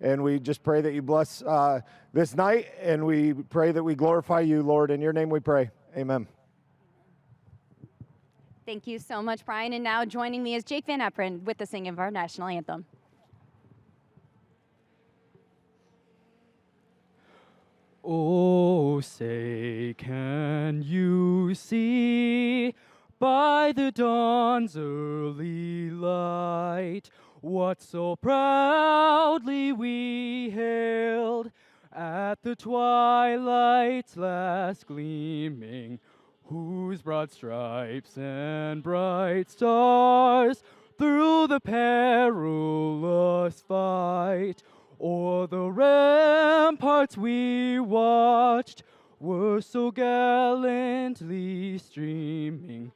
And we just pray that you bless this night, and we pray that we glorify you, Lord. In your name we pray. Amen. Thank you so much, Brian. And now joining me is Jake Van Eperen with the singing of our national anthem. Oh, say, can you see by the dawn's early light what so proudly we hailed at the twilight's last gleaming, whose broad stripes and bright stars through the perilous fight o'er the ramparts we watched were so gallantly streaming,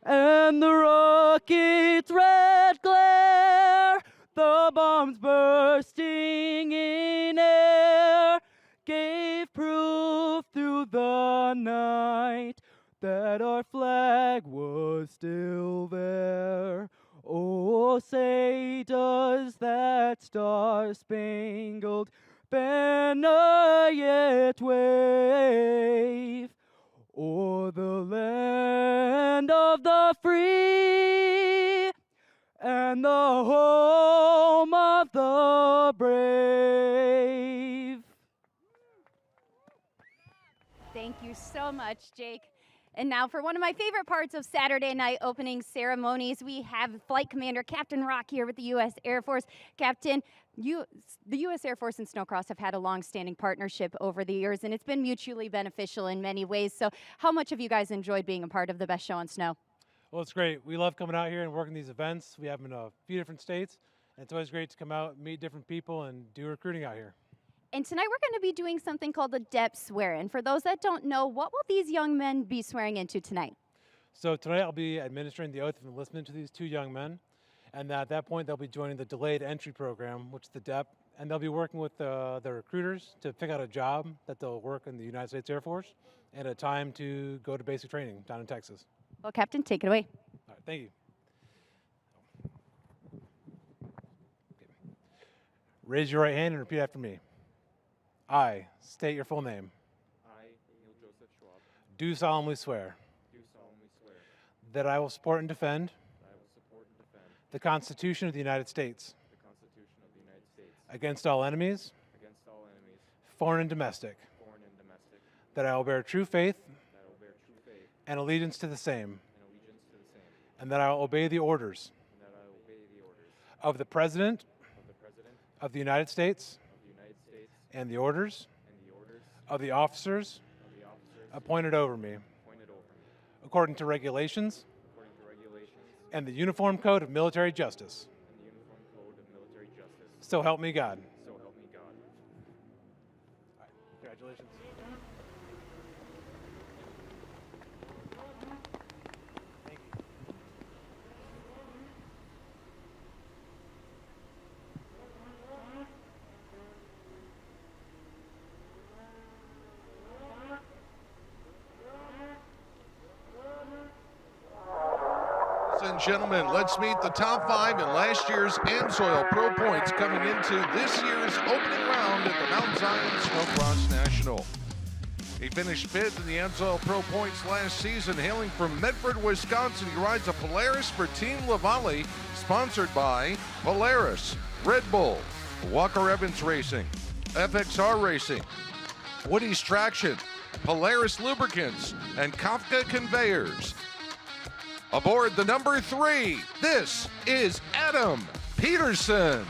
and the rocket's red glare, the bombs bursting in air, gave proof through the night that our flag was still there. Oh, say, does that star-spangled banner yet wave o'er the land of the free and the home of the brave? Thank you so much, Jake. And now for one of my favorite parts of Saturday night opening ceremonies, we have Flight Commander Captain Rock here with the U.S. Air Force. Captain, the U.S. Air Force and Snocross have had a long-standing partnership over the years, and it's been mutually beneficial in many ways. So how much have you guys enjoyed being a part of the Best Show on Snow? Well, it's great. We love coming out here and working these events. We have them in a few different states, and it's always great to come out, meet different people, and do recruiting out here. And tonight we're going to be doing something called the DEP swear-in. For those that don't know, what will these young men be swearing into tonight? So tonight I'll be administering the oath of enlistment to these two young men, and at that point they'll be joining the delayed entry program, which is the DEP, and they'll be working with the recruiters to pick out a job that they'll work in the United States Air Force and a time to go to basic training down in Texas. Well, Captain, take it away. All right, thank you. Okay. Raise your right hand and repeat after me. I state your full name. I, Emil Joseph Schwab, Do solemnly swear do solemnly swear that I will support and defend that I will support and defend the Constitution of the United States the Constitution of the United States against all enemies, against all enemies, foreign and domestic, foreign and domestic, that I will bear true faith that I will bear true faith and allegiance to the same, and allegiance to the same, and that I will obey the orders and that I will obey the orders of the President of the President of the United States of the United States and the orders and the orders of the officers of the officers appointed over me, appointed over me, according to regulations according to regulations and the Uniform Code of Military Justice. and the Uniform Code of Military Justice. So help me God. So help me God. Congratulations. Thank you. Ladies and gentlemen, let's meet the top 5 in last year's AMSOIL Pro Points coming into this year's opening round at the Mount Zion Snocross National. He finished 5th in the AMSOIL Pro Points last season, hailing from Medford, Wisconsin. He rides a Polaris for Team Lavallee, sponsored by Polaris, Red Bull, Walker Evans Racing, FXR Racing, Woody's Traction, Polaris Lubricants, and Kafka Conveyors. Aboard the number 3, this is Adam Peterson.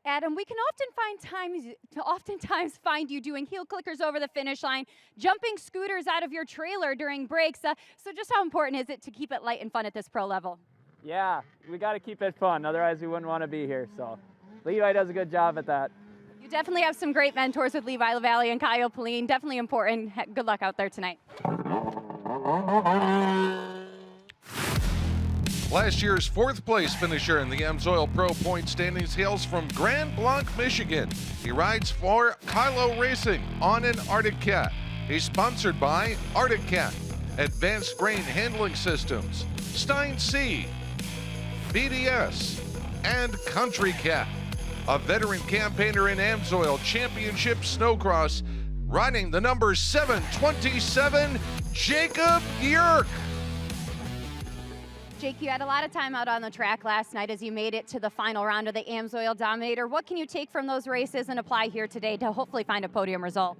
Adam, we can oftentimes find you doing heel clickers over the finish line, jumping scooters out of your trailer during breaks. So just how important is it to keep it light and fun at this pro level? Yeah, we got to keep it fun, otherwise we wouldn't want to be here. So Levi does a good job at that. You definitely have some great mentors with Levi LaValle and Kyle Pauline. Definitely important. Good luck out there tonight. Last year's fourth place finisher in the AMSOIL Pro Point standings hails from Grand Blanc, Michigan. He rides for FloRacing on an Arctic Cat. He's sponsored by Arctic Cat, Advanced Grain Handling Systems, Stein C, BDS, and Country Cat. A veteran campaigner in AMSOIL Championship Snocross, riding the number 727, Jacob Yerk. Jake, you had a lot of time out on the track last night as you made it to the final round of the AMSOIL Dominator. What can you take from those races and apply here today to hopefully find a podium result?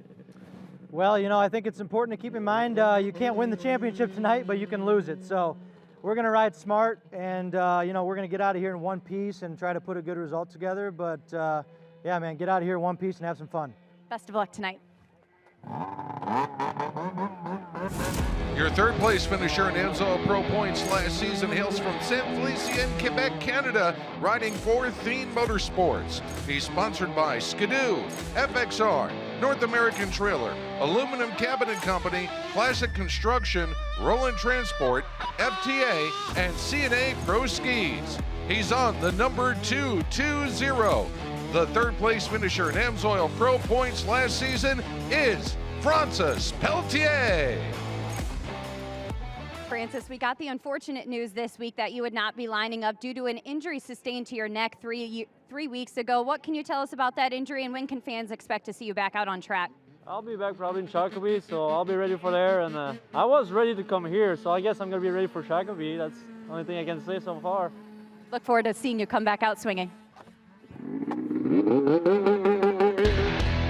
Well, you know, I think it's important to keep in mind you can't win the championship tonight, but you can lose it. So we're going to ride smart, and, you know, we're going to get out of here in one piece and try to put a good result together. But, yeah, man, get out of here in one piece and have some fun. Best of luck tonight. Your third place finisher in AMSOIL Pro Points last season hails from Saint Félicien, Quebec, Canada, riding for Thien Motorsports. He's sponsored by Skidoo, FXR, North American Trailer, Aluminum Cabinet Company, Classic Construction, Roland Transport, FTA, and CNA Pro Skis. He's on the number 220. The third place finisher in AMSOIL Pro Points last season is Francis Pelletier. Francis, we got the unfortunate news this week that you would not be lining up due to an injury sustained to your neck three weeks ago. What can you tell us about that injury, and when can fans expect to see you back out on track? I'll be back probably in Shakopee, so I'll be ready for there. And I was ready to come here, so I guess I'm going to be ready for Shakopee. That's the only thing I can say so far. Look forward to seeing you come back out swinging.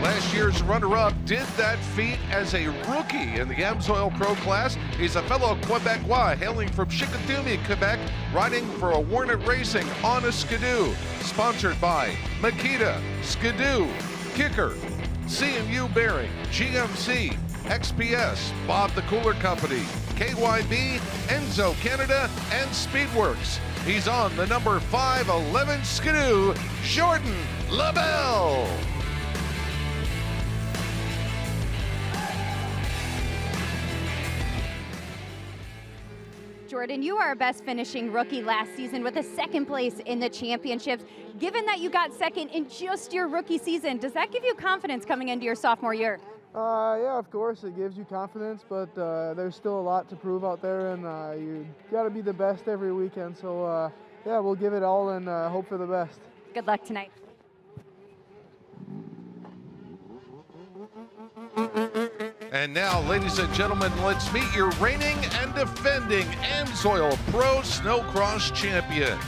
Last year's runner-up did that feat as a rookie in the AMSOIL Pro class. He's a fellow Quebecois hailing from Chicoutimi, Quebec, riding for a Warnet Racing on a Skidoo. Sponsored by Makita, Skidoo, Kicker, CMU Bearing, GMC, XPS, Bob the Cooler Company, KYB, Enzo Canada, and Speedworks. He's on the number 511 Skidoo, Jordan LaBelle. Jordan, you are our best finishing rookie last season with a second place in the championships. Given that you got second in just your rookie season, does that give you confidence coming into your sophomore year? Yeah, of course, it gives you confidence, but there's still a lot to prove out there, and you got to be the best every weekend. So, yeah, we'll give it all and hope for the best. Good luck tonight. And now, ladies and gentlemen, let's meet your reigning and defending AMSOIL Pro Snocross champion.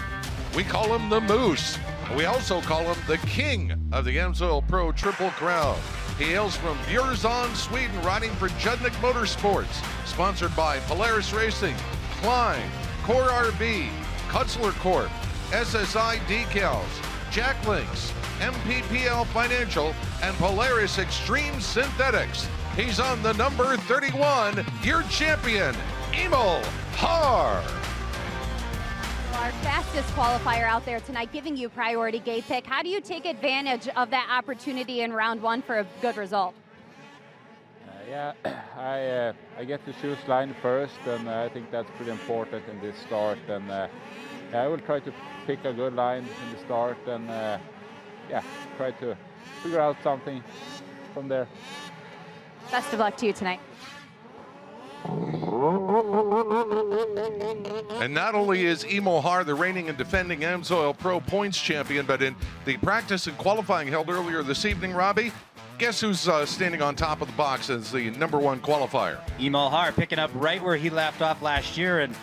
We call him the Moose. We also call him the King of the AMSOIL Pro Triple Crown. He hails from Bjursund, Sweden, riding for Judnik Motorsports. Sponsored by Polaris Racing, Klein, Core RB, Kutzler Corp, SSI Decals, Jack Links, MPPL Financial, and Polaris Extreme Synthetics. He's on the number 31, your champion, Emil Haar. Our fastest qualifier out there tonight, giving you priority gate pick. How do you take advantage of that opportunity in round one for a good result? Yeah, I get to choose line first, and I think that's pretty important in this start. And I will try to pick a good line in the start, and yeah, try to figure out something from there. Best of luck to you tonight. And not only is Emil Haar the reigning and defending AMSOIL Pro Points champion, but in the practice and qualifying held earlier this evening, Robbie, guess who's standing on top of the box as the number one qualifier? Emil Haar picking up right where he left off last year, and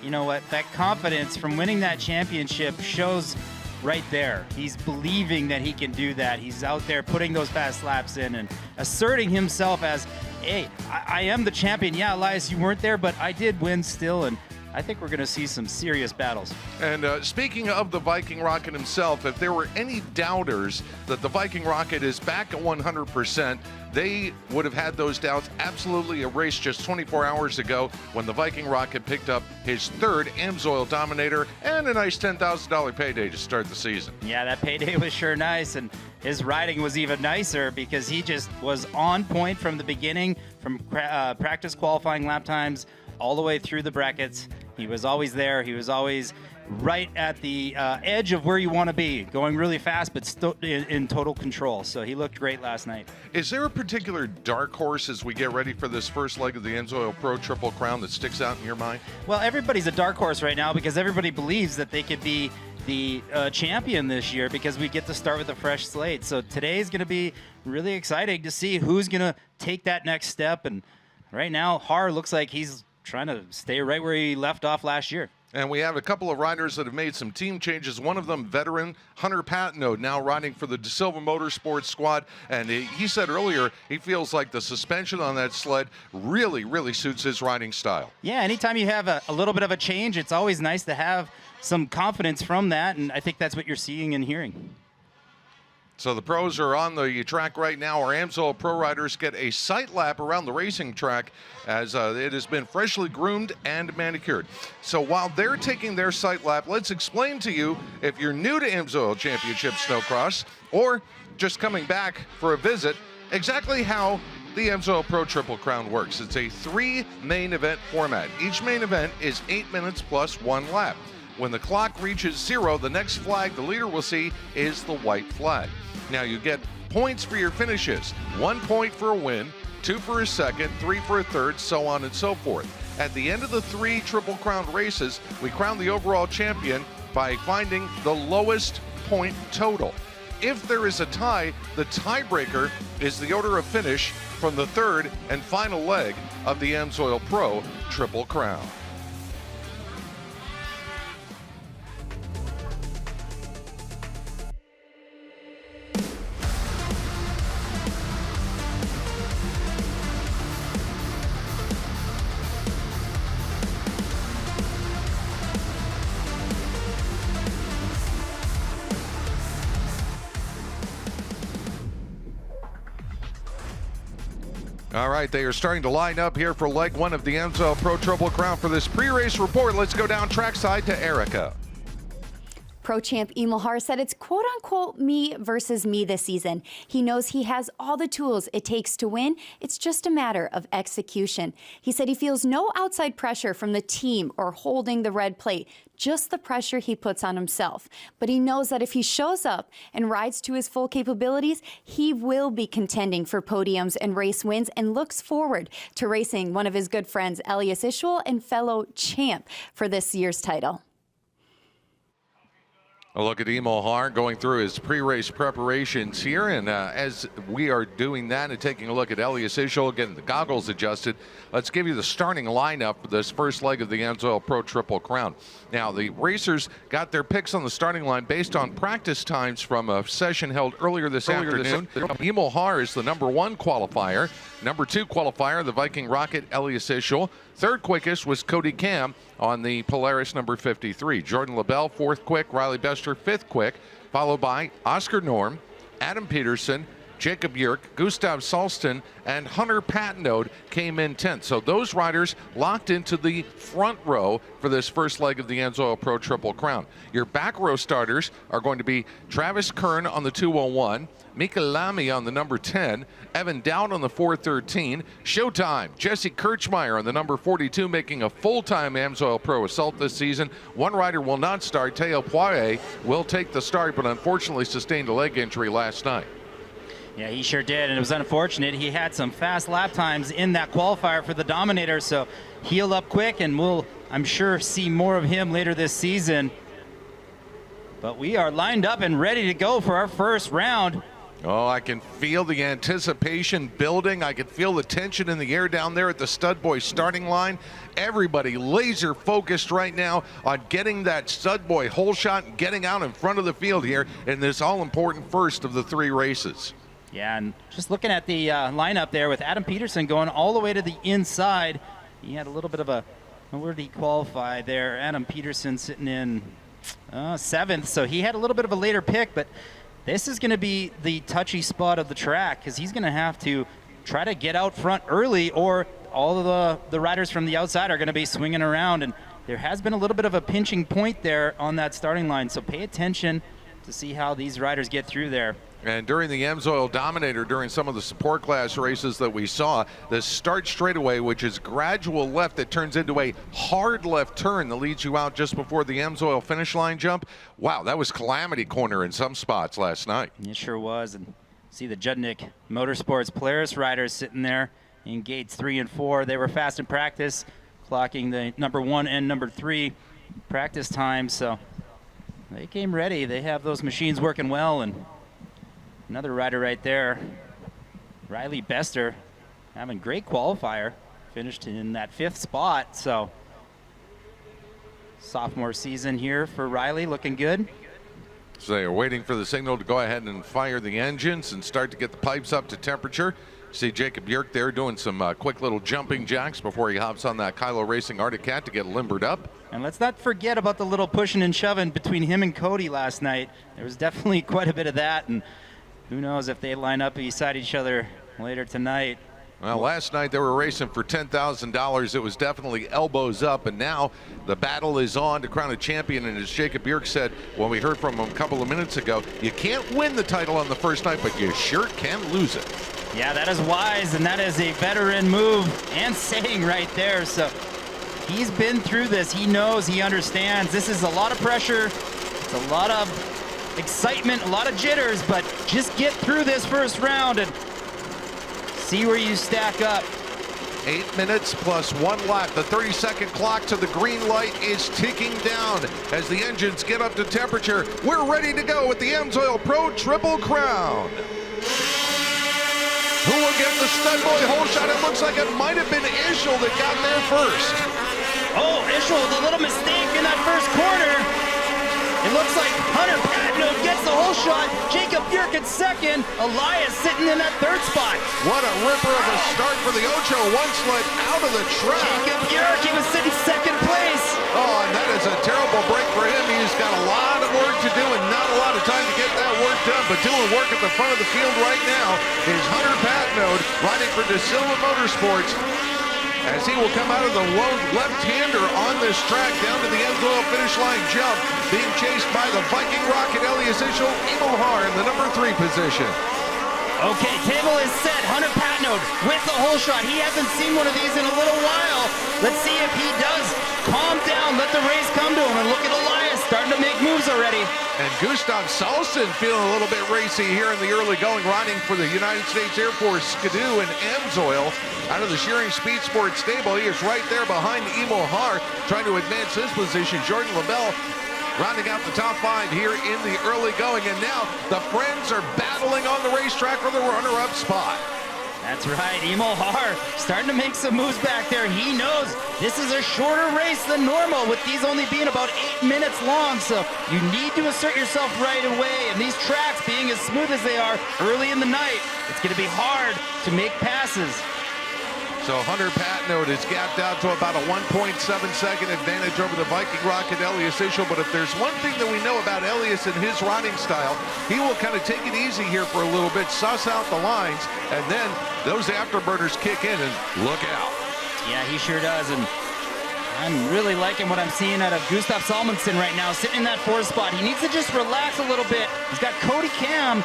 you know what? That confidence from winning that championship shows right there. He's believing that he can do that. He's out there putting those fast laps in and asserting himself as, hey, I am the champion. Yeah, Elias, you weren't there, but I did win still, and I think we're going to see some serious battles. And speaking of the Viking Rocket himself, if there were any doubters that the Viking Rocket is back at 100%, they would have had those doubts absolutely erased just 24 hours ago when the Viking Rocket picked up his third AMSOIL Dominator and a nice $10,000 payday to start the season. Yeah, that payday was sure nice, and his riding was even nicer because he just was on point from the beginning, from practice qualifying lap times all the way through the brackets. He was always there. He was always right at the edge of where you want to be, going really fast, but still in total control. So he looked great last night. Is there a particular dark horse as we get ready for this first leg of the AMSOIL Pro Triple Crown that sticks out in your mind? Well, everybody's a dark horse right now because everybody believes that they could be the champion this year because we get to start with a fresh slate. So today is going to be really exciting to see who's going to take that next step. And right now, Har looks like he's trying to stay right where he left off last year. And we have a couple of riders that have made some team changes. One of them, veteran Hunter Patino, now riding for the De Silva Motorsports squad. And he said earlier he feels like the suspension on that sled really, really suits his riding style. Yeah, anytime you have a little bit of a change, it's always nice to have some confidence from that. And I think that's what you're seeing and hearing. So the pros are on the track right now. Our AMSOIL Pro riders get a sight lap around the racing track as it has been freshly groomed and manicured. So while they're taking their sight lap, let's explain to you, if you're new to AMSOIL Championship Snocross or just coming back for a visit, exactly how the AMSOIL Pro Triple Crown works. It's a 3 main event format. Each main event is 8 minutes plus 1 lap. When the clock reaches 0, the next flag the leader will see is the white flag. Now you get points for your finishes. 1 point for a win, 2 for a second, 3 for a third, so on and so forth. At the end of the 3 Triple Crown races, we crown the overall champion by finding the lowest point total. If there is a tie, the tiebreaker is the order of finish from the third and final leg of the AMSOIL Pro Triple Crown. All right, they are starting to line up here for leg 1 of the AMSOIL Pro Triple Crown. For this pre-race report, let's go down trackside to Erica. Pro champ Emil Har said it's quote-unquote me versus me this season. He knows he has all the tools it takes to win. It's just a matter of execution. He said he feels no outside pressure from the team or holding the red plate, just the pressure he puts on himself. But he knows that if he shows up and rides to his full capabilities, he will be contending for podiums and race wins and looks forward to racing one of his good friends, Elias Ishwal, and fellow champ for this year's title. A look at Emil Har going through his pre-race preparations here, and as we are doing that and taking a look at Elias Ishwal, getting the goggles adjusted, let's give you the starting lineup for this first leg of the AMSOIL Pro Triple Crown. Now, the racers got their picks on the starting line based on practice times from a session held earlier this afternoon. Emil Har is the #1 qualifier. #2 qualifier, the Viking Rocket, Elias Ishwal. Third quickest was Cody Cam on the Polaris number 53. Jordan LaBelle, 4th quick. Riley Bester, 5th quick. Followed by Oscar Norm, Adam Peterson, Jacob Yerk, Gustav Salston, and Hunter Patino came in 10th. So those riders locked into the front row for this first leg of the AMSOIL Pro Triple Crown. Your back row starters are going to be Travis Kern on the 201, Mika Lamy on the number 10, Evan Dowd on the 413, Showtime, Jesse Kirchmeier on the number 42, making a full-time AMSOIL Pro Assault this season. One rider will not start. Teo Poirier will take the start, but unfortunately sustained a leg injury last night. Yeah, he sure did, and it was unfortunate. He had some fast lap times in that qualifier for the Dominator, so healed up quick, and we'll, I'm sure, see more of him later this season. But we are lined up and ready to go for our first round. Oh, I can feel the anticipation building. I can feel the tension in the air down there at the Stud Boy starting line. Everybody laser focused right now on getting that Stud Boy hole shot and getting out in front of the field here in this all-important first of the 3 races. Yeah, and just looking at the lineup there with Adam Peterson going all the way to the inside, he had a little bit of a Where did he qualify there? Adam Peterson sitting in 7th, so he had a little bit of a later pick, but this is going to be the touchy spot of the track because he's going to have to try to get out front early, or all of the riders from the outside are going to be swinging around, and there has been a little bit of a pinching point there on that starting line, so pay attention to see how these riders get through there. And during the Amsoil Dominator, during some of the support class races that we saw, the start straightaway, which is gradual left that turns into a hard left turn that leads you out just before the Amsoil finish line jump. Wow, that was calamity corner in some spots last night. It sure was. And see the Judnik Motorsports Polaris riders sitting there in gates 3 and 4. They were fast in practice, clocking the number 1 and number 3 practice time. So they came ready. They have those machines working well. And another rider right there, Riley Bester, having great qualifier, finished in that 5th spot. So sophomore season here for Riley, looking good. So they are waiting for the signal to go ahead and fire the engines and start to get the pipes up to temperature. See Jacob Yerk there doing some quick little jumping jacks before he hops on that Kylo Racing Arctic Cat to get limbered up. And let's not forget about the little pushing and shoving between him and Cody last night. There was definitely quite a bit of that, and who knows if they line up beside each other later tonight. Well, last night they were racing for $10,000. It was definitely elbows up, and now the battle is on to crown a champion. And as Jacob Yerk said when we heard from him a couple of minutes ago, you can't win the title on the first night, but you sure can lose it. Yeah, that is wise, and that is a veteran move and saying right there. So he's been through this. He knows, he understands. This is a lot of pressure. It's a lot of excitement, a lot of jitters, but just get through this first round and see where you stack up. 8 minutes plus 1 lap. The 30-second clock to the green light is ticking down as the engines get up to temperature. We're ready to go with the Amsoil Pro Triple Crown. Who will get the stud boy hole shot? It looks like it might have been Ishel that got there first. Oh, Ishel, the little mistake in that first corner. It looks like Hunter Patno gets the whole shot. Jacob Yerk in second. Elias sitting in that 3rd spot. What a ripper of a start for the Ocho. One sled out of the track. Jacob Yerk, he was sitting 2nd place. Oh, and that is a terrible break for him. He's got a lot of work to do and not a lot of time to get that work done. But doing work at the front of the field right now is Hunter Patno, riding for De Silva Motorsports, as he will come out of the lone left-hander on this track down to the Amsoil finish line jump, being chased by the Viking Rocket Elias Ishel Imohar in the number 3 position. Okay, table is set. Hunter Patno with the whole shot. He hasn't seen one of these in a little while. Let's see if he does calm down, let the race come to him, and look at Elias starting to make moves already. And Gustav Salson feeling a little bit racy here in the early going, riding for the United States Air Force Skidoo and Amsoil out of the Shearing Speed Sports stable. He is right there behind Imohar, trying to advance his position. Jordan LaBelle rounding out the top 5 here in the early going. And now the friends are battling on the racetrack for the runner-up spot. That's right, Imohar starting to make some moves back there. He knows this is a shorter race than normal, with these only being about 8 minutes long, so you need to assert yourself right away. And these tracks being as smooth as they are early in the night, it's going to be hard to make passes. So Hunter Patno is gapped out to about a 1.7-second advantage over the Viking Rocket Elias Ishel. But if there's one thing that we know about Elias and his riding style, he will kind of take it easy here for a little bit, suss out the lines, and then those afterburners kick in and look out. Yeah, he sure does. And I'm really liking what I'm seeing out of Gustav Salmonson right now, sitting in that 4th spot. He needs to just relax a little bit. He's got Cody Cam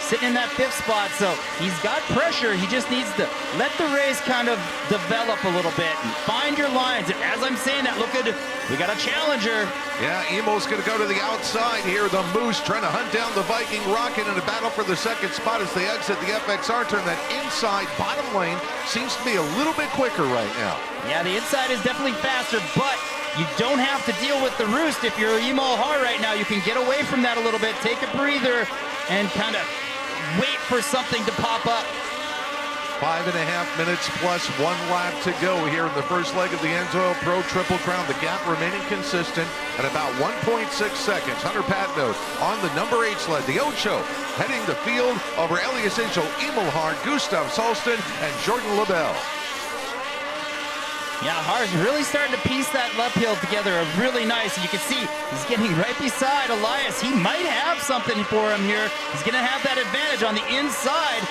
sitting in that 5th spot, so he's got pressure. He just needs to let the race kind of develop a little bit and find your lines. And as I'm saying that, look at, we got a challenger. Yeah, Emo's going to go to the outside here. The Moose trying to hunt down the Viking Rocket in a battle for the 2nd spot as they exit the FXR turn. That inside bottom lane seems to be a little bit quicker right now. Yeah, the inside is definitely faster, but you don't have to deal with the roost if you're Imohar right now. You can get away from that a little bit, take a breather, and kind of wait for something to pop up. 5.5 minutes plus 1 lap to go here in the first leg of the Amsoil Pro Triple Crown. The gap remaining consistent at about 1.6 seconds. Hunter Patno on the number 8 sled. The Ocho heading the field over Elias Ishel, Imohar, Gustav Salston, and Jordan LaBelle. Yeah, Har's really starting to piece that uphill together really nice. You can see he's getting right beside Elias. He might have something for him here. He's going to have that advantage on the inside.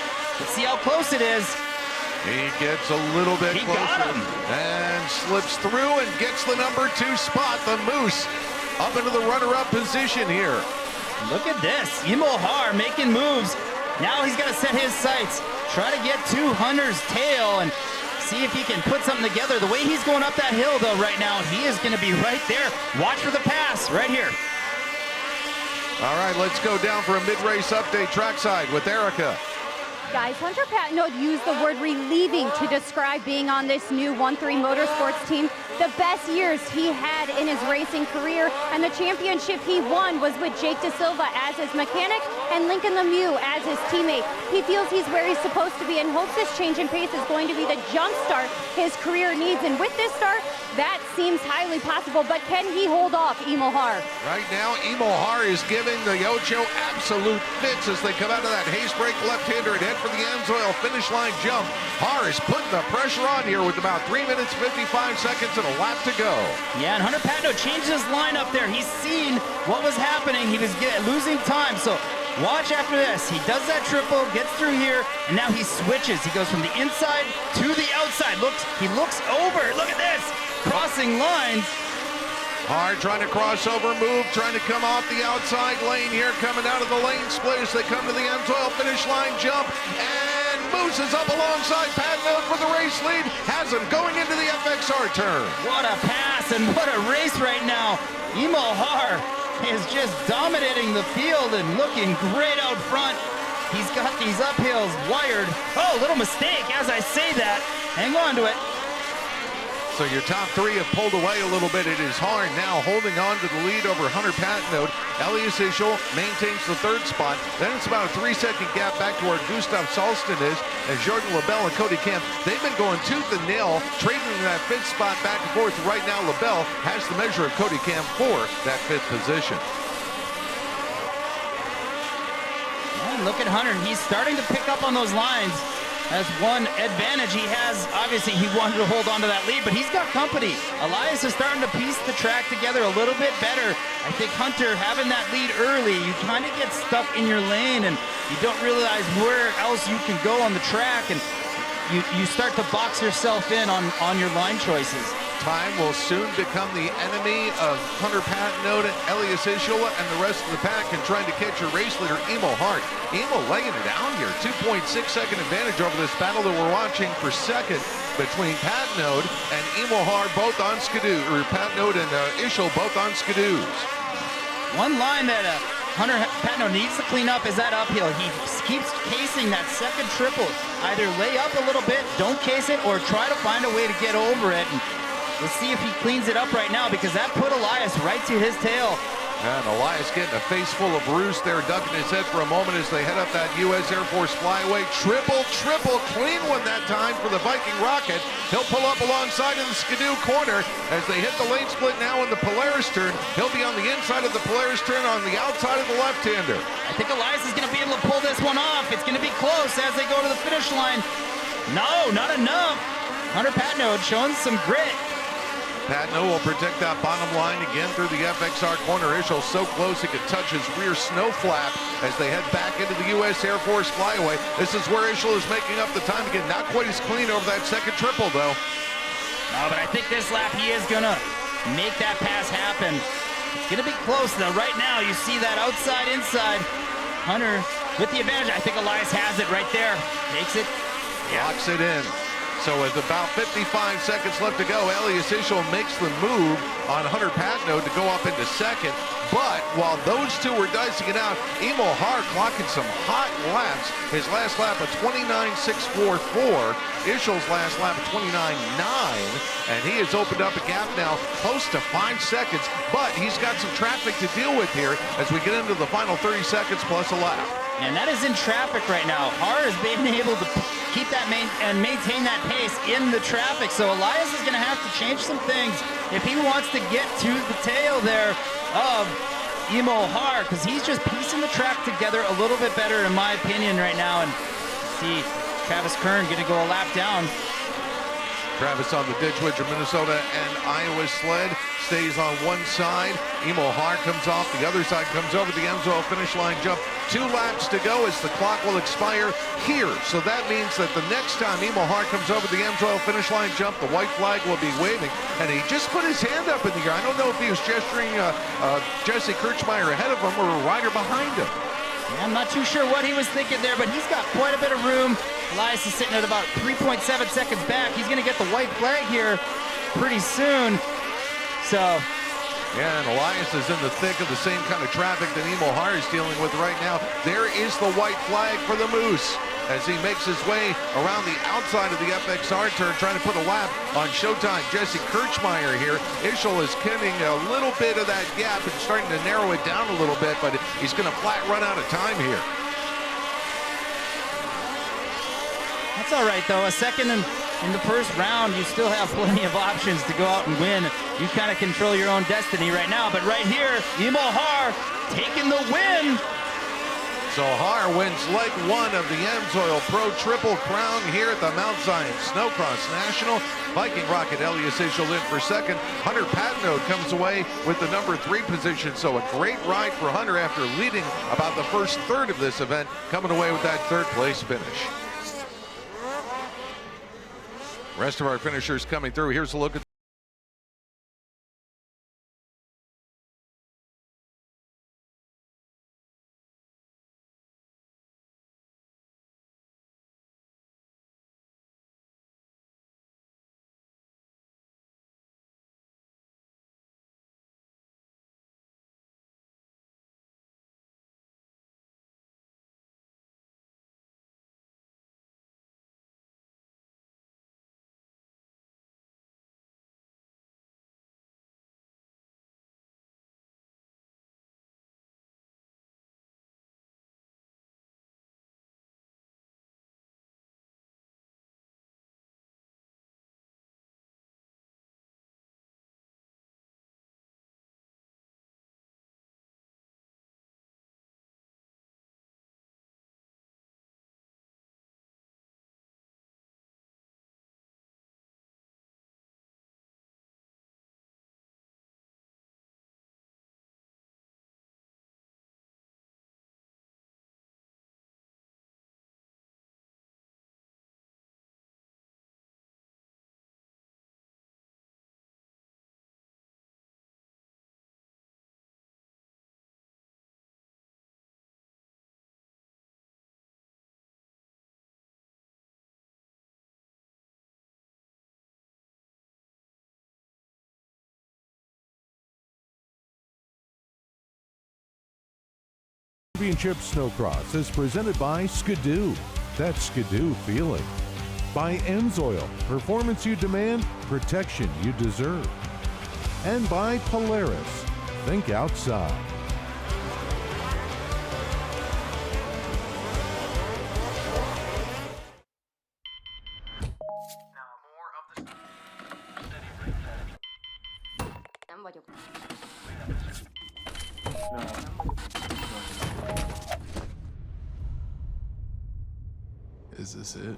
Let's see how close it is. He gets a little bit closer. Got him. And slips through and gets the number 2 spot. The Moose up into the runner-up position here. Look at this. Emo Har making moves. Now he's got to set his sights. Try to get to Hunter's tail and see if he can put something together. The way he's going up that hill, though, right now, he is going to be right there. Watch for the pass right here. All right, let's go down for a mid-race update trackside with Erica. Guys, Hunter Patnaud used the word relieving to describe being on this new 1-3 Motorsports team. The best years he had in his racing career, and the championship he won was with Jake De Silva as his mechanic and Lincoln Lemieux as his teammate. He feels he's where he's supposed to be and hopes this change in pace is going to be the jump start his career needs. And with this start, that seems highly possible, but can he hold off Emo Har? Right now, Emo Har is giving the Ocho absolute fits as they come out of that haste break left-hander and head for the Amsoil finish line jump. Har is putting the pressure on here with about 3 minutes, 55 seconds and a lap to go. Yeah, and Hunter Patnaud changed his lineup there. He's seen what was happening. He was losing time, so watch after this. He does that triple, gets through here, and now he switches. He goes from the inside to the outside. He looks over. Look at this. Crossing lines. Har trying to cross over move, trying to come off the outside lane here, coming out of the lane split as they come to the Amsoil finish line jump, and Moose is up alongside Patnaud for the race lead, has him going into the FXR turn. What a pass and what a race right now. Emo Har is just dominating the field and looking great out front. He's got these uphills wired. Oh, little mistake as I say that. Hang on to it. So your top 3 have pulled away a little bit. It is Har now holding on to the lead over Hunter Patnaud. Elias Ischel maintains the 3rd spot. Then it's about a 3-second gap back to where Gustav Salston is. And Jordan LaBelle and Cody Kemp, they've been going tooth and nail, trading that 5th spot back and forth. Right now, LaBelle has the measure of Cody Kemp for that 5th position. And look at Hunter. He's starting to pick up on those lines. That's one advantage he has. Obviously, he wanted to hold on to that lead, but he's got company. Elias is starting to piece the track together a little bit better. I think Hunter having that lead early, you kind of get stuck in your lane and you don't realize where else you can go on the track, and you start to box yourself in on your line choices. Time will soon become the enemy of Hunter Patnaud, Elias Ischel, and the rest of the pack, and trying to catch your race leader, Emo Har. Emo laying it down here. 2.6-second advantage over this battle that we're watching for second between Patnaud and Emo Har, both on skidoo, or Patnaud and Ischel, both on skidoos. One line that Hunter Patnaud needs to clean up is that uphill. He keeps casing that second triple. Either lay up a little bit, don't case it, or try to find a way to get over it. And let's see if he cleans it up right now, because that put Elias right to his tail. And Elias getting a face full of Bruce there, ducking his head for a moment as they head up that U.S. Air Force flyway. Triple, clean one that time for the Viking Rocket. He'll pull up alongside of the skidoo corner as they hit the lane split now in the Polaris turn. He'll be on the inside of the Polaris turn on the outside of the left-hander. I think Elias is going to be able to pull this one off. It's going to be close as they go to the finish line. No, not enough. Hunter Patnaud showing some grit. Patnaud will protect that bottom line again through the FXR corner. Ischel so close he could touch his rear snow flap as they head back into the U.S. Air Force flyaway. This is where Ischel is making up the time again. Not quite as clean over that second triple, though. No, but I think this lap he is going to make that pass happen. It's going to be close, though. Right now, you see that outside, inside. Hunter with the advantage. I think Elias has it right there. Takes it. Locks it in. So with about 55 seconds left to go, Elias Ischel makes the move on Hunter Patnaud to go up into second. But while those two were dicing it out, Emo Har clocking some hot laps. His last lap of 29.644. Ischel's last lap of 29.9. And he has opened up a gap now close to 5 seconds. But he's got some traffic to deal with here as we get into the final 30 seconds plus a lap. And that is in traffic right now. Har is being able to keep that maintain that pace in the traffic. So Elias is going to have to change some things if he wants to get to the tail there of Emo Har, because he's just piecing the track together a little bit better, in my opinion, right now. And see Travis Kern going to go a lap down. Travis on the ditch with Minnesota and Iowa sled. Stays on one side. Emil Haar comes off. The other side comes over the Amsoil finish line jump. 2 laps to go as the clock will expire here. So that means that the next time Emil Haar comes over the Amsoil finish line jump, the white flag will be waving. And he just put his hand up in the air. I don't know if he was gesturing Jesse Kirchmeier ahead of him or a rider behind him. I'm not too sure what he was thinking there, but he's got quite a bit of room. Elias is sitting at about 3.7 seconds back. He's going to get the white flag here pretty soon. So, yeah, and Elias is in the thick of the same kind of traffic that Emil Haar is dealing with right now. There is the white flag for the Moose as he makes his way around the outside of the FXR turn, trying to put a lap on Showtime. Jesse Kirchmeier here. Ischel is getting a little bit of that gap and starting to narrow it down a little bit, but he's going to flat run out of time here. that's all right, though. A second in the first round, you still have plenty of options to go out and win. You kind of control your own destiny right now. But right here, Emil Haar taking the win. So Haar wins leg 1 of the Amsoil Pro Triple Crown here at the Mount Zion Snocross National. Viking Rocket Elias Ischel in for second. Hunter Patino comes away with the number 3 position. So a great ride for Hunter after leading about the first third of this event, coming away with that 3rd place finish. Rest of our finishers coming through. Here's a look at Championship Snocross is presented by Skidoo. That's Skidoo feeling. By Amsoil, performance you demand, protection you deserve. And by Polaris, think outside. Is this it?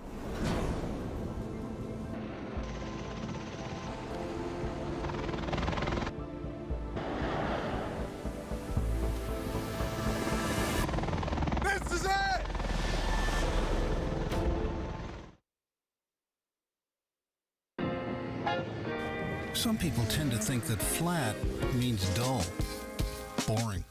This is it! Some people tend to think that flat means dull, boring.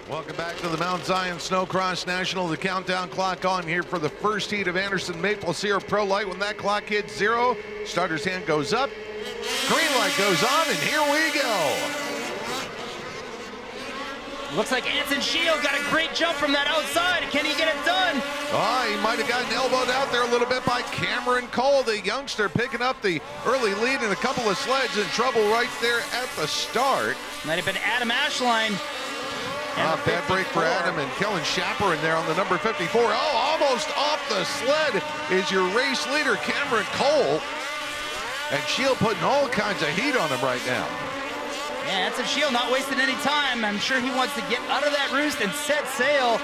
Welcome back to the Mount Zion Snocross National. The countdown clock on here for the first heat of Anderson Maple Syrup Pro Light. When that clock hits 0, starter's hand goes up, green light goes on, and here we go. Looks like Anson Shield got a great jump from that outside. Can he get it done? Oh, he might have gotten elbowed out there a little bit by Cameron Cole, the youngster, picking up the early lead, and a couple of sleds in trouble right there at the start. Might have been Adam Ashline. Bad break for Adam, and Kellen Schapper in there on the number 54. Oh, almost off the sled is your race leader, Cameron Cole. And Shield putting all kinds of heat on him right now. Yeah, that's a Shield not wasting any time. I'm sure he wants to get out of that roost and set sail.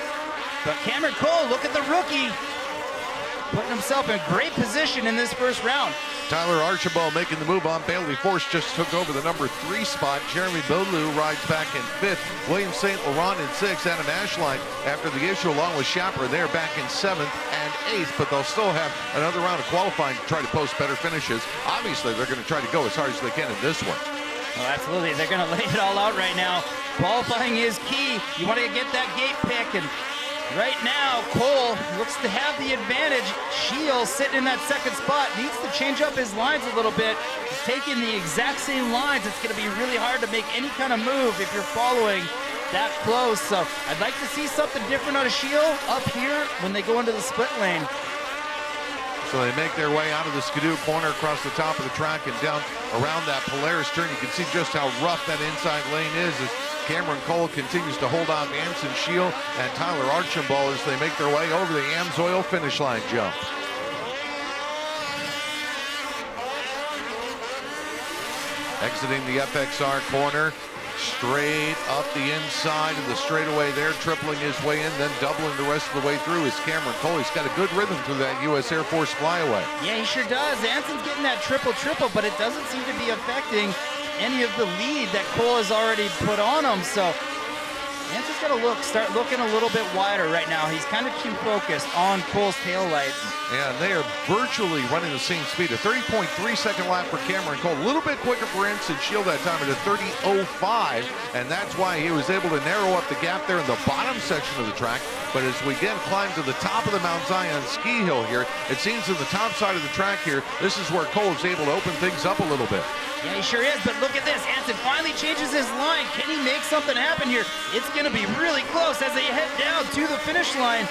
But Cameron Cole, look at the rookie. putting himself in great position in this first round. Tyler Archibald making the move on. Bailey Force just took over the number 3 spot. Jeremy Beaulieu rides back in 5th. William St. Laurent in 6th. Adam Ashline after the issue along with Schapper. They're back in 7th and 8th, but they'll still have another round of qualifying to try to post better finishes. Obviously, they're going to try to go as hard as they can in this one. Oh, absolutely. They're going to lay it all out right now. Qualifying is key. You want to get that gate pick, and right now, Cole looks to have the advantage. Shield sitting in that second spot, needs to change up his lines a little bit. He's taking the exact same lines. It's going to be really hard to make any kind of move if you're following that close. So I'd like to see something different out of Shield up here when they go into the split lane. So they make their way out of the Skidoo corner across the top of the track and down around that Polaris turn. You can see just how rough that inside lane is as Cameron Cole continues to hold on to Anson Shield and Tyler Archibald as they make their way over the Amsoil finish line jump. Exiting the FXR corner, straight up the inside of the straightaway there, tripling his way in, then doubling the rest of the way through is Cameron Cole. He's got a good rhythm through that U.S. Air Force flyaway. Yeah, he sure does. Anson's getting that triple, but it doesn't seem to be affecting any of the lead that Cole has already put on him. So Anson's got to start looking a little bit wider right now. He's kind of too focused on Cole's tail light. Yeah, they are virtually running the same speed. A 30.3-second lap for Cameron Cole. A little bit quicker for Anson Shield that time at a 30.05, and that's why he was able to narrow up the gap there in the bottom section of the track. But as we again climb to the top of the Mount Zion ski hill here, it seems in the top side of the track here, this is where Cole is able to open things up a little bit. Yeah, he sure is, but look at this. Anson finally changes his line. Can he make something happen here? It's going to be really close as they head down to the finish line.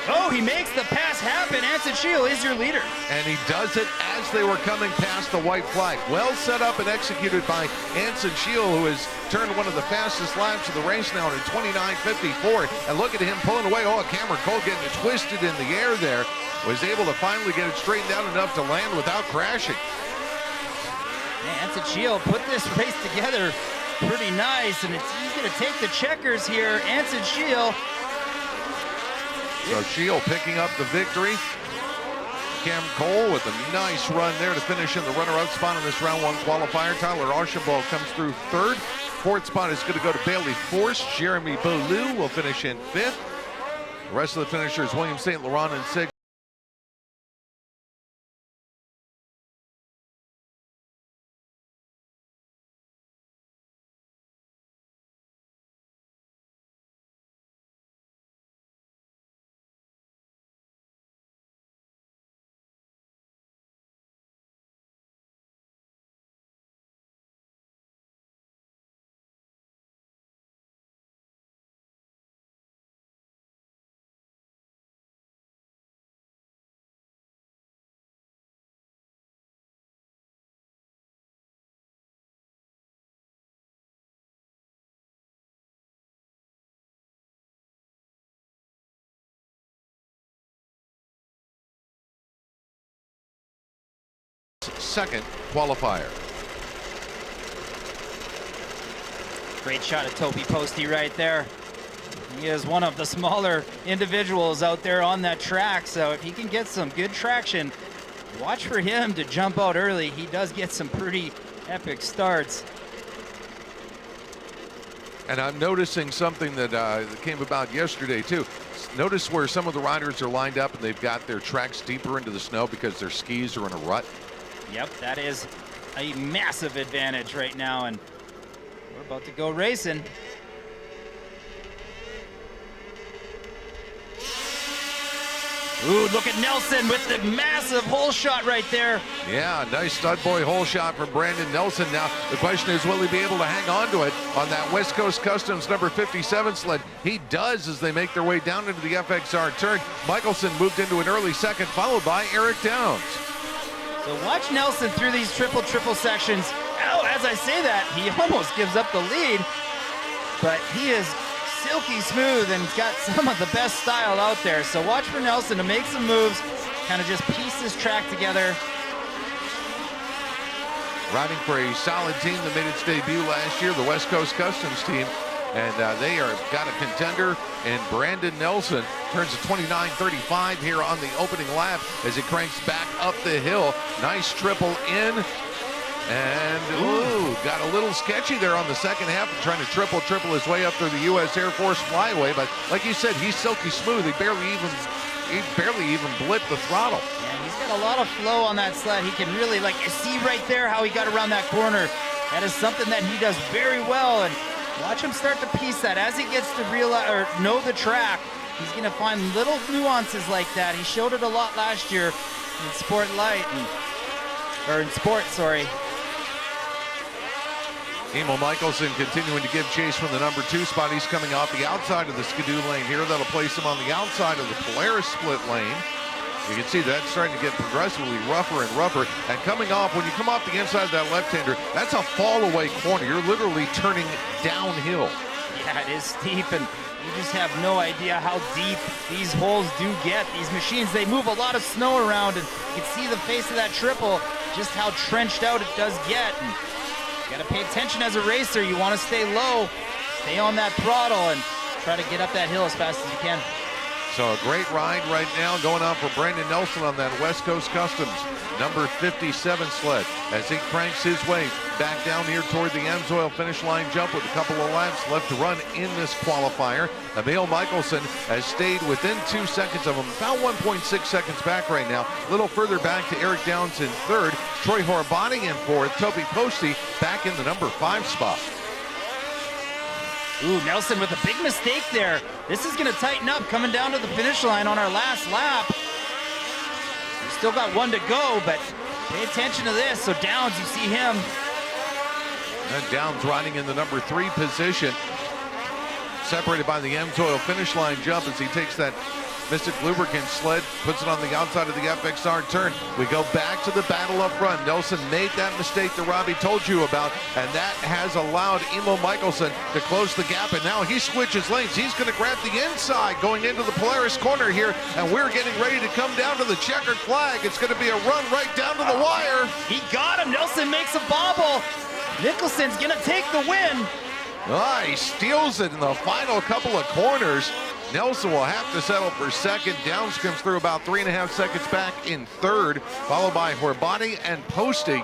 Oh, he makes the pass happen. Anson Shield is your leader. And he does it as they were coming past the white flag. Well set up and executed by Anson Shield, who has turned one of the fastest laps of the race now in 29.54. And look at him pulling away. Oh, Cameron Cole getting it twisted in the air there. Was able to finally get it straightened out enough to land without crashing. Anson Shield put this race together pretty nice, and he's going to take the checkers here. Anson Shield. So Shield picking up the victory. Cam Cole with a nice run there to finish in the runner-up spot in this round 1 qualifier. Tyler Archibald comes through 3rd. 4th spot is going to go to Bailey Force. Jeremy Beaulieu will finish in 5th. The rest of the finishers, William St. Laurent in 6th. Second qualifier. Great shot of Toby Posty right there. He is one of the smaller individuals out there on that track, so if he can get some good traction, watch for him to jump out early. He does get some pretty epic starts. And I'm noticing something that came about yesterday too. Notice where some of the riders are lined up and they've got their tracks deeper into the snow because their skis are in a rut. Yep, that is a massive advantage right now, and we're about to go racing. Ooh, look at Nelson with the massive hole shot right there. Yeah, nice stud boy hole shot from Brandon Nelson. Now, the question is, will he be able to hang on to it on that West Coast Customs number 57 sled? He does as they make their way down into the FXR turn. Michelson moved into an early second, followed by Eric Downs. So watch Nelson through these triple sections. Oh, as I say that, he almost gives up the lead, but he is silky smooth and he's got some of the best style out there. So watch for Nelson to make some moves, kind of just piece this track together. Riding for a solid team that made its debut last year, the West Coast Customs team. and they are got a contender in Brandon Nelson. Turns a 29.35 here on the opening lap as he cranks back up the hill. Nice triple in. And, ooh, got a little sketchy there on the second half, trying to triple his way up through the U.S. Air Force flyway. But like you said, he's silky smooth. He barely even blipped the throttle. Yeah, he's got a lot of flow on that sled. He can really, like, you see right there how he got around that corner. That is something that he does very well. And watch him start to piece that as he gets to realize or know the track. He's going to find little nuances like that. He showed it a lot last year in Sport, sorry. Emil Michelson continuing to give chase from the number 2 spot. He's coming off the outside of the Skidoo lane here. That'll place him on the outside of the Polaris split lane. You can see that's starting to get progressively rougher and rougher. And coming off, when you come off the inside of that left-hander, that's a fall-away corner. You're literally turning downhill. Yeah, it is steep, and you just have no idea how deep these holes do get. These machines, they move a lot of snow around, and you can see the face of that triple, just how trenched out it does get. And you gotta pay attention as a racer. You want to stay low, stay on that throttle, and try to get up that hill as fast as you can. So a great ride right now going on for Brandon Nelson on that West Coast Customs number 57 sled as he cranks his way back down here toward the Amsoil finish line jump with a couple of laps left to run in this qualifier. Emil Michelson has stayed within 2 seconds of him, about 1.6 seconds back right now. A little further back to Eric Downs in third, Troy Horabani in fourth, Toby Posty back in the number 5 spot. Ooh, Nelson with a big mistake there. This is going to tighten up coming down to the finish line on our last lap. We still got 1 to go, but pay attention to this. So Downs, you see him. And Downs riding in the number 3 position, separated by the Amsoil finish line jump as he takes that Mystic Lubricant sled, puts it on the outside of the FXR turn. We go back to the battle up front. Nelson made that mistake that Robbie told you about, and that has allowed Emil Michelson to close the gap, and now he switches lanes. He's going to grab the inside going into the Polaris corner here, and we're getting ready to come down to the checkered flag. It's going to be a run right down to the wire. He got him. Nelson makes a bobble. Nicholson's going to take the win. He steals it in the final couple of corners. Nelson will have to settle for second. Downs comes through about 3.5 seconds back in third, followed by Horabani and Posty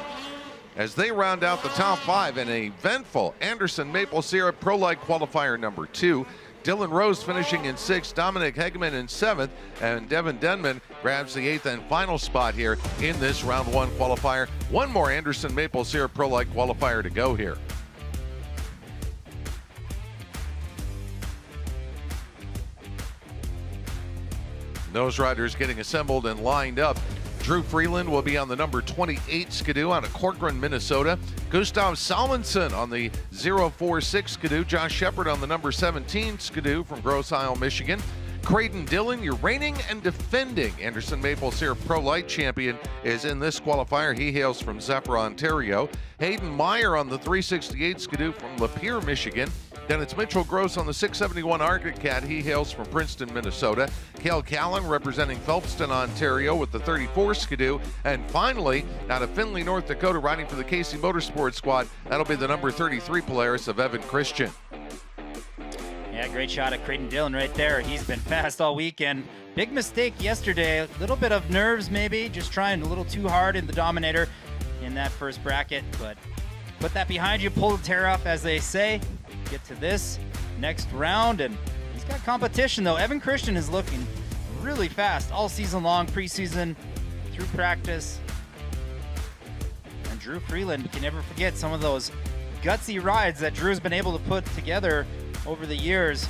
as they round out the top 5 in a eventful Anderson Maple Sierra Pro Light qualifier number 2. Dylan Rose finishing in 6th, Dominic Hegeman in 7th, and Devin Denman grabs the 8th and final spot here in this round 1 qualifier. One more Anderson Maple Sierra Pro Light qualifier to go here. Those riders getting assembled and lined up. Drew Freeland will be on the number 28 Skidoo out of Corcoran, Minnesota. Gustav Salmonson on the 046 Skidoo. Josh Shepard on the number 17 Skidoo from Grosse Isle, Michigan. Creighton Dillon, your reigning and defending Anderson Maple Sierra Pro Light champion, is in this qualifier. He hails from Zephyr, Ontario. Hayden Meyer on the 368 Skidoo from Lapeer, Michigan. Then it's Mitchell Gross on the 671 Arctic Cat. He hails from Princeton, Minnesota. Cale Callan representing Phelpston, Ontario with the 34 Skidoo. And finally, out of Findlay, North Dakota, riding for the Casey Motorsports squad, that'll be the number 33 Polaris of Evan Christian. Yeah, great shot at Creighton Dillon right there. He's been fast all weekend. Big mistake yesterday. A little bit of nerves maybe, just trying a little too hard in the Dominator in that first bracket. But put that behind you, pull the tear off, as they say. Get to this next round, and he's got competition though. Evan Christian is looking really fast all season long, preseason, through practice. And Drew Freeland, you can never forget some of those gutsy rides that Drew's been able to put together over the years.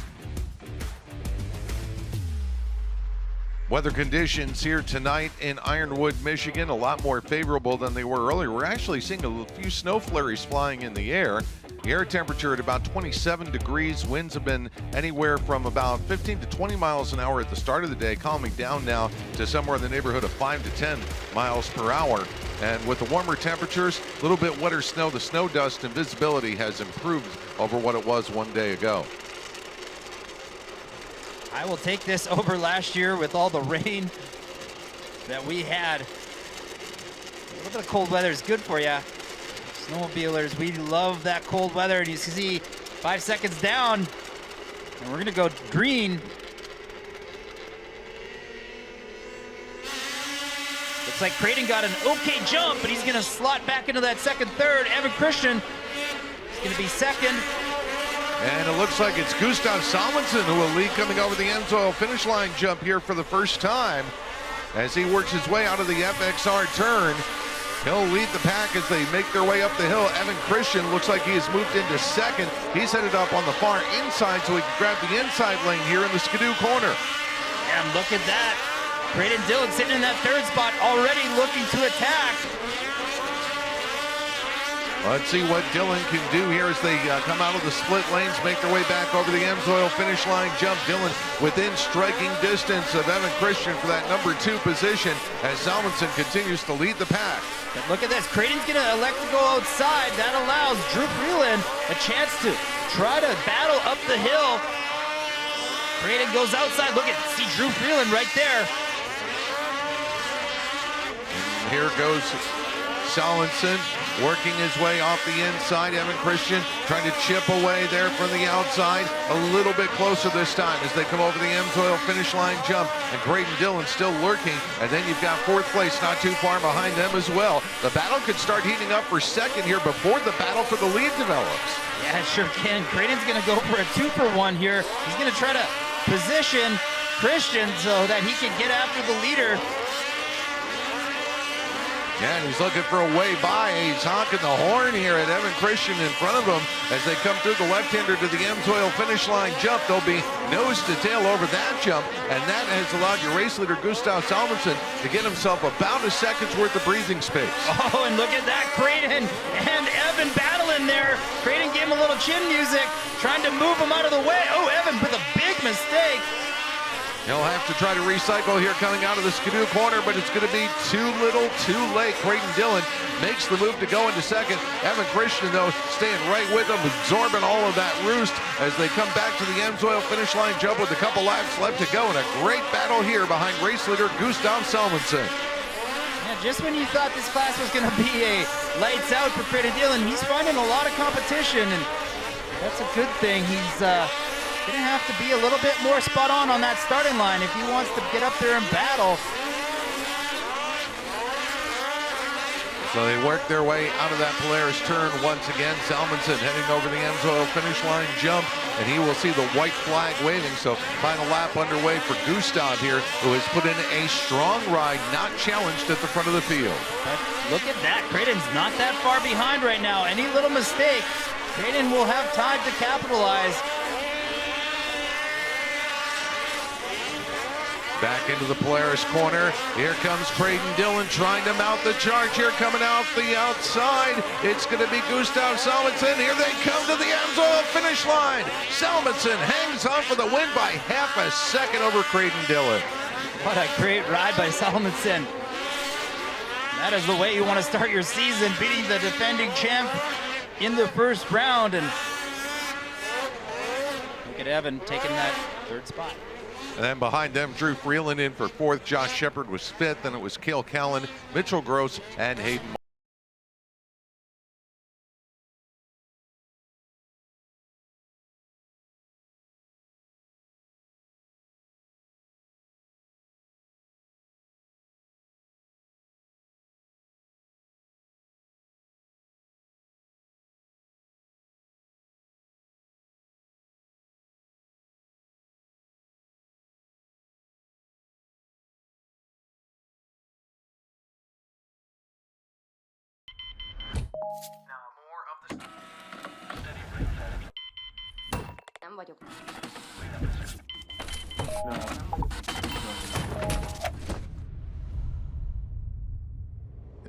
Weather conditions here tonight in Ironwood, Michigan, a lot more favorable than they were earlier. We're actually seeing a few snow flurries flying in the air. The air temperature at about 27 degrees. Winds have been anywhere from about 15 to 20 miles an hour at the start of the day, calming down now to somewhere in the neighborhood of 5 to 10 miles per hour. And with the warmer temperatures, a little bit wetter snow, the snow dust and visibility has improved over what it was one day ago. I will take this over last year with all the rain that we had. A little bit of cold weather is good for you. Snowmobilers, we love that cold weather, and you see 5 seconds down, and we're gonna go green. Looks like Creighton got an okay jump, but he's gonna slot back into that second, third. Evan Christian is gonna be second. And it looks like it's Gustav Salmonson who will lead coming over the Amsoil finish line jump here for the first time. As he works his way out of the FXR turn, he'll lead the pack as they make their way up the hill. Evan Christian looks like he has moved into second. He's headed up on the far inside so he can grab the inside lane here in the Skidoo corner. And look at that. Creighton Dillon sitting in that third spot, already looking to attack. Let's see what Dillon can do here as they come out of the split lanes, make their way back over the Amsoil finish line jump. Dillon within striking distance of Evan Christian for that number 2 position as Salmonson continues to lead the pack. But look at this, Creighton's gonna elect to go outside. That allows Drew Freeland a chance to try to battle up the hill. Creighton goes outside, look at, see Drew Freeland right there. And here goes Salmonson working his way off the inside. Evan Christian trying to chip away there from the outside. A little bit closer this time as they come over the Amsoil finish line jump. And Creighton Dillon still lurking. And then you've got 4th place not too far behind them as well. The battle could start heating up for second here before the battle for the lead develops. Yeah, it sure can. Creighton's gonna go for a 2-for-1 here. He's gonna try to position Christian so that he can get after the leader. Yeah, and he's looking for a way by. He's honking the horn here at Evan Christian in front of him as they come through the left-hander to the Amsoil finish line jump. They'll be nose to tail over that jump, and that has allowed your race leader, Gustav Salmonson, to get himself about a second's worth of breathing space. Oh, and look at that, Creighton and Evan battling there. Creighton gave him a little chin music, trying to move him out of the way. Oh, Evan with a big mistake. He'll have to try to recycle here coming out of the Skidoo corner, but it's going to be too little, too late. Creighton Dillon makes the move to go into second. Evan Christian, though, staying right with him, absorbing all of that roost as they come back to the Amsoil finish line jump with a couple laps left to go. And a great battle here behind race leader Gustav Salmonson. Yeah, just when you thought this class was going to be a lights out for Creighton Dillon, he's finding a lot of competition, and that's a good thing. He's gonna have to be a little bit more spot on that starting line if he wants to get up there and battle. So they work their way out of that Polaris turn once again. Salmonson heading over the Amsoil finish line jump, and he will see the white flag waving. So final lap underway for Gustav here, who has put in a strong ride, not challenged at the front of the field. But look at that, Creighton's not that far behind right now. Any little mistake, Creighton will have time to capitalize. Back into the Polaris corner. Here comes Creighton Dillon trying to mount the charge here, coming out the outside. It's going to be Gustav Salmonson. Here they come to the Amsoil finish line. Salmonson hangs on for the win by half a second over Creighton Dillon. What a great ride by Salmonson. That is the way you want to start your season, beating the defending champ in the first round. And look at Evan taking that third spot. And then behind them, Drew Freeland in for 4th. Josh Shepard was 5th. Then it was Cale Callan, Mitchell Gross, and Hayden.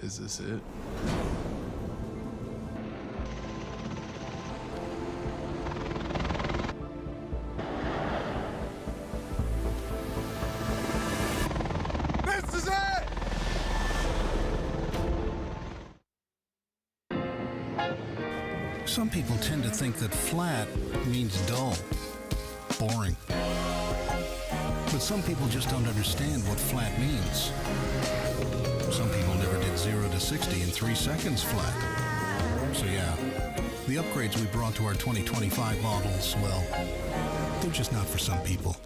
Is this it? This is it! Some people tend to think that flat means dull, boring. But some people just don't understand what flat means. Some people never did 0 to 60 in 3 seconds flat. So yeah, The upgrades we brought to our 2025 models, well, they're just not for some people.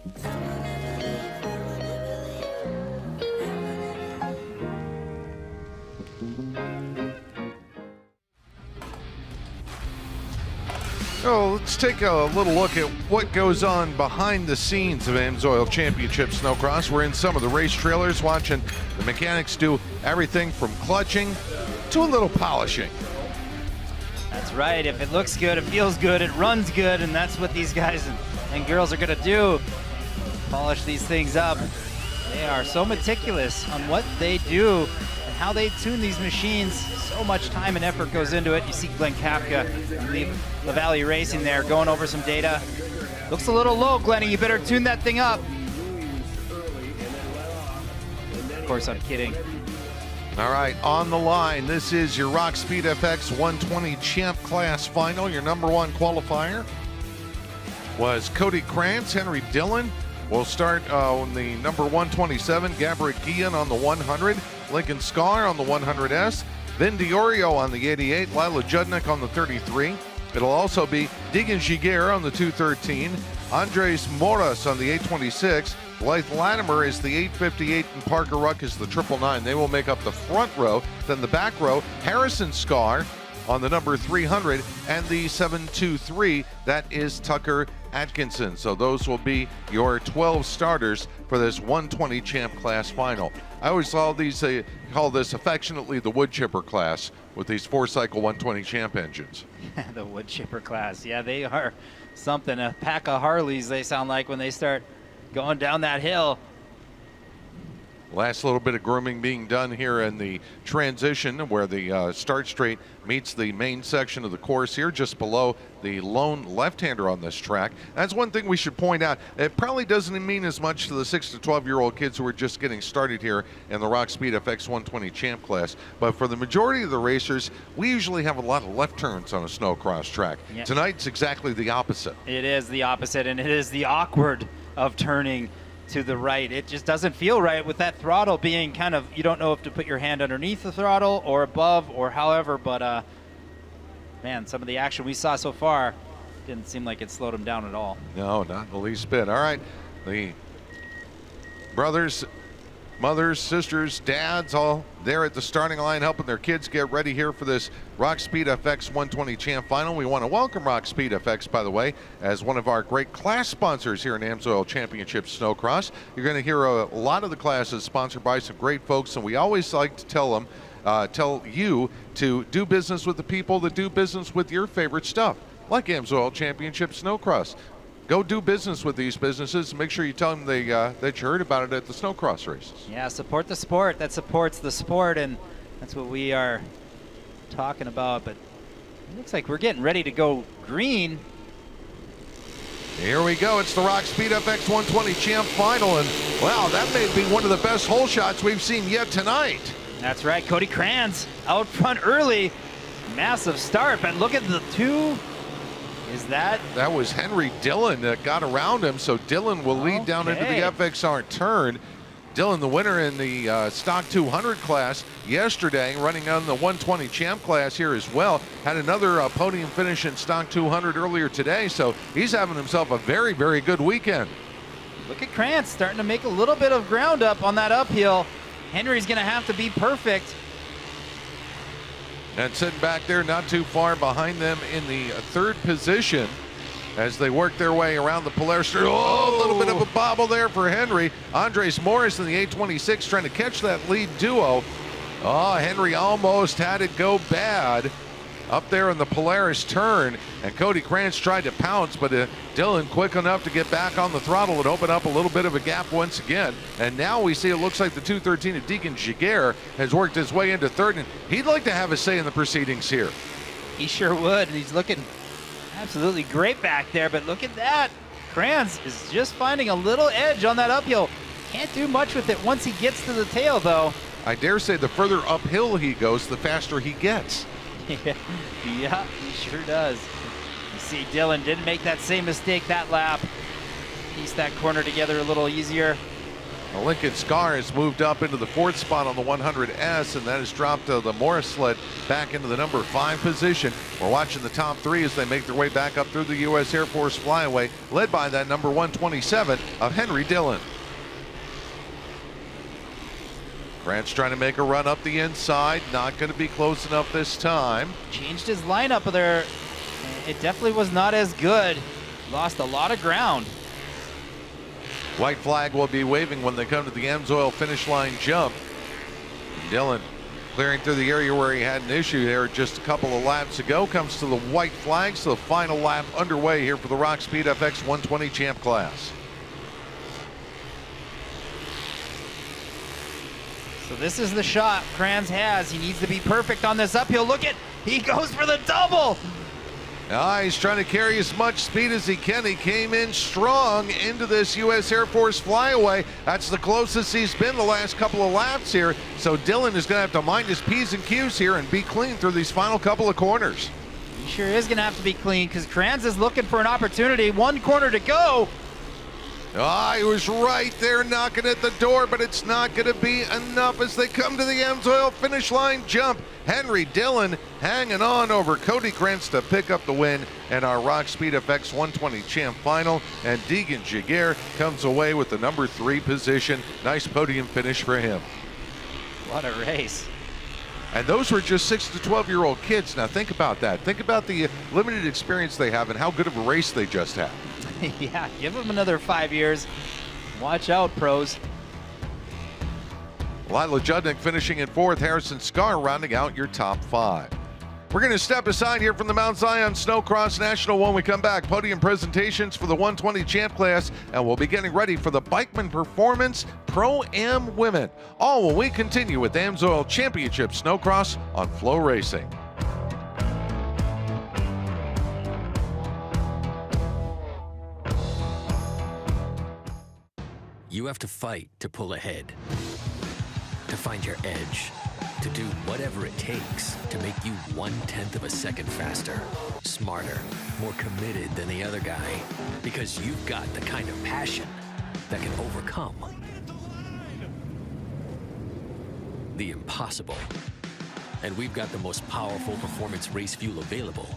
Oh, let's take a little look at what goes on behind the scenes of AMSOIL Championship Snocross. We're in some of the race trailers watching the mechanics do everything from clutching to a little polishing. That's right. If it looks good, it feels good, it runs good, and that's what these guys and girls are going to do. Polish these things up. They are so meticulous on what they do and how they tune these machines. So much time and effort goes into it. You see Glenn Kafka and LaValle Racing there going over some data. Looks a little low, Glenny. You better tune that thing up. Of course, I'm kidding. All right, on the line, this is your Rock Speed FX 120 Champ Class Final. Your number one qualifier was Cody Krantz. Henry Dillon will start on the number 127. Gabrick Guillen on the 100. Lincoln Scar on the 100S. Vin Diorio on the 88. Lila Judnick on the 33. It'll also be Deegan Giguere on the 213. Andres Moras on the 826. Blythe Latimer is the 858, and Parker Ruck is the 999. They will make up the front row. Then the back row, Harrison Scar on the number 300, and the 723, that is Tucker Atkinson. So those will be your 12 starters for this 120 Champ Class Final. I always call this affectionately the wood chipper class with these 4-cycle 120 Champ engines. The wood chipper class. Yeah, they are something. A pack of Harleys, they sound like, when they start going down that hill. Last little bit of grooming being done here in the transition where the start straight meets the main section of the course here, just below the lone left-hander on this track. That's one thing we should point out. It probably doesn't mean as much to the 6 to 12-year-old kids who are just getting started here in the Rock Speed FX 120 Champ class. But for the majority of the racers, we usually have a lot of left turns on a snowcross track. Yeah. Tonight's exactly the opposite. It is the opposite, and it is the awkward of turning to the right. It just doesn't feel right with that throttle being kind of, you don't know if to put your hand underneath the throttle or above or however, but man, some of the action we saw so far didn't seem like it slowed him down at all. No, not the least bit. All right, the brothers, mothers, sisters, dads, all there at the starting line helping their kids get ready here for this Rock Speed FX 120 Champ Final. We want to welcome Rock Speed FX, by the way, as one of our great class sponsors here in AMSOIL Championship Snocross. You're going to hear a lot of the classes sponsored by some great folks, and we always like to tell you to do business with the people that do business with your favorite stuff, like AMSOIL Championship Snocross. Go do business with these businesses and make sure you tell them that you heard about it at the Snocross races. Yeah, support the sport. That supports the sport, and that's what we are talking about. But it looks like we're getting ready to go green. Here we go. It's the Rock Speed FX 120 Champ Final, and wow, that may be one of the best hole shots we've seen yet tonight. That's right. Cody Krantz out front early. Massive start, but look at the two. That was Henry Dillon that got around him, so Dillon will lead down into the FXR turn. Dillon, the winner in the Stock 200 class yesterday, running on the 120 Champ class here as well. Had another podium finish in Stock 200 earlier today, so he's having himself a very, very good weekend. Look at Krantz starting to make a little bit of ground up on that uphill. Henry's going to have to be perfect. And sitting back there not too far behind them in the third position as they work their way around the Polaris. Oh, a little bit of a bobble there for Henry. Andres Morris in the 826 trying to catch that lead duo. Oh, Henry almost had it go bad up there in the Polaris turn, and Cody Krantz tried to pounce, but Dillon quick enough to get back on the throttle and open up a little bit of a gap once again. And now we see it looks like the 213 of Deegan Giguere has worked his way into third, and he'd like to have a say in the proceedings here. He sure would, and he's looking absolutely great back there, but look at that. Krantz is just finding a little edge on that uphill. Can't do much with it once he gets to the tail, though. I dare say the further uphill he goes, the faster he gets. Yeah, he sure does. You see Dillon didn't make that same mistake that lap. Piece that corner together a little easier. The Lincoln Scar has moved up into the 4th spot on the 100S, and that has dropped the Morris sled back into the number 5 position. We're watching the top 3 as they make their way back up through the U.S. Air Force flyaway, led by that number 127 of Henry Dillon. Grant's trying to make a run up the inside, not going to be close enough this time. Changed his lineup there. It definitely was not as good. Lost a lot of ground. White flag will be waving when they come to the Amsoil finish line jump. Dillon clearing through the area where he had an issue there just a couple of laps ago. Comes to the white flag, so the final lap underway here for the Rock Speed FX 120 Champ class. So this is the shot Kranz has. He needs to be perfect on this uphill. Look at, he goes for the double. He's trying to carry as much speed as he can. He came in strong into this U.S. Air Force flyaway. That's the closest he's been the last couple of laps here. So Dillon is going to have to mind his P's and Q's here and be clean through these final couple of corners. He sure is going to have to be clean because Kranz is looking for an opportunity. 1 corner to go. He was right there knocking at the door, but it's not going to be enough as they come to the Amsoil finish line jump. Henry Dillon hanging on over Cody Krantz to pick up the win in our Rock Speed FX 120 Champ final, and Deegan Giguere comes away with the number 3 position. Nice podium finish for him. What a race. And those were just 6 to 12-year-old kids. Now think about that. Think about the limited experience they have and how good of a race they just had. Yeah, give them another 5 years. Watch out, pros. Lila Judnick finishing in 4th, Harrison Scar rounding out your top 5. We're going to step aside here from the Mount Zion Snocross National when we come back. Podium presentations for the 120 Champ class, and we'll be getting ready for the Bikeman Performance Pro-Am Women. All when we continue with Amsoil Championship Snocross on FloRacing. You have to fight to pull ahead, to find your edge, to do whatever it takes to make you 1/10 of a second faster, smarter, more committed than the other guy, because you've got the kind of passion that can overcome the impossible. And we've got the most powerful performance race fuel available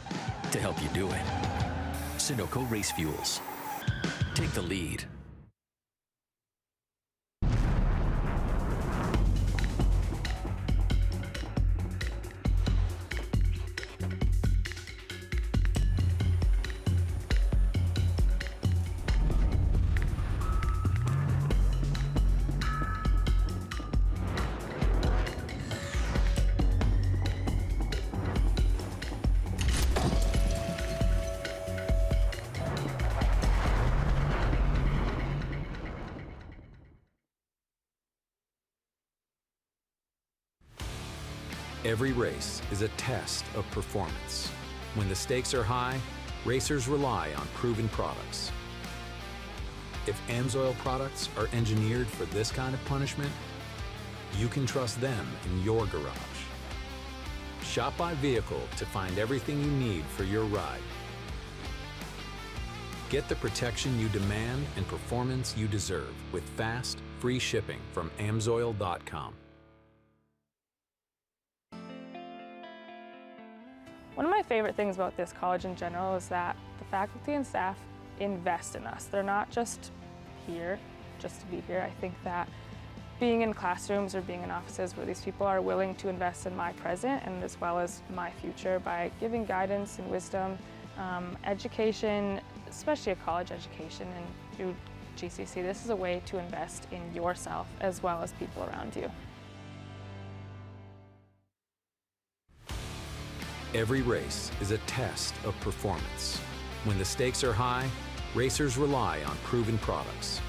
to help you do it. Sunoco Race Fuels. Take the lead. Every race is a test of performance. When the stakes are high, racers rely on proven products. If Amsoil products are engineered for this kind of punishment, you can trust them in your garage. Shop by vehicle to find everything you need for your ride. Get the protection you demand and performance you deserve with fast, free shipping from Amsoil.com. One of my favorite things about this college in general is that the faculty and staff invest in us. They're not just here just to be here. I think that being in classrooms or being in offices where these people are willing to invest in my present and as well as my future by giving guidance and wisdom, education, especially a college education, and through GCC, this is a way to invest in yourself as well as people around you. Every race is a test of performance. When the stakes are high, racers rely on proven products.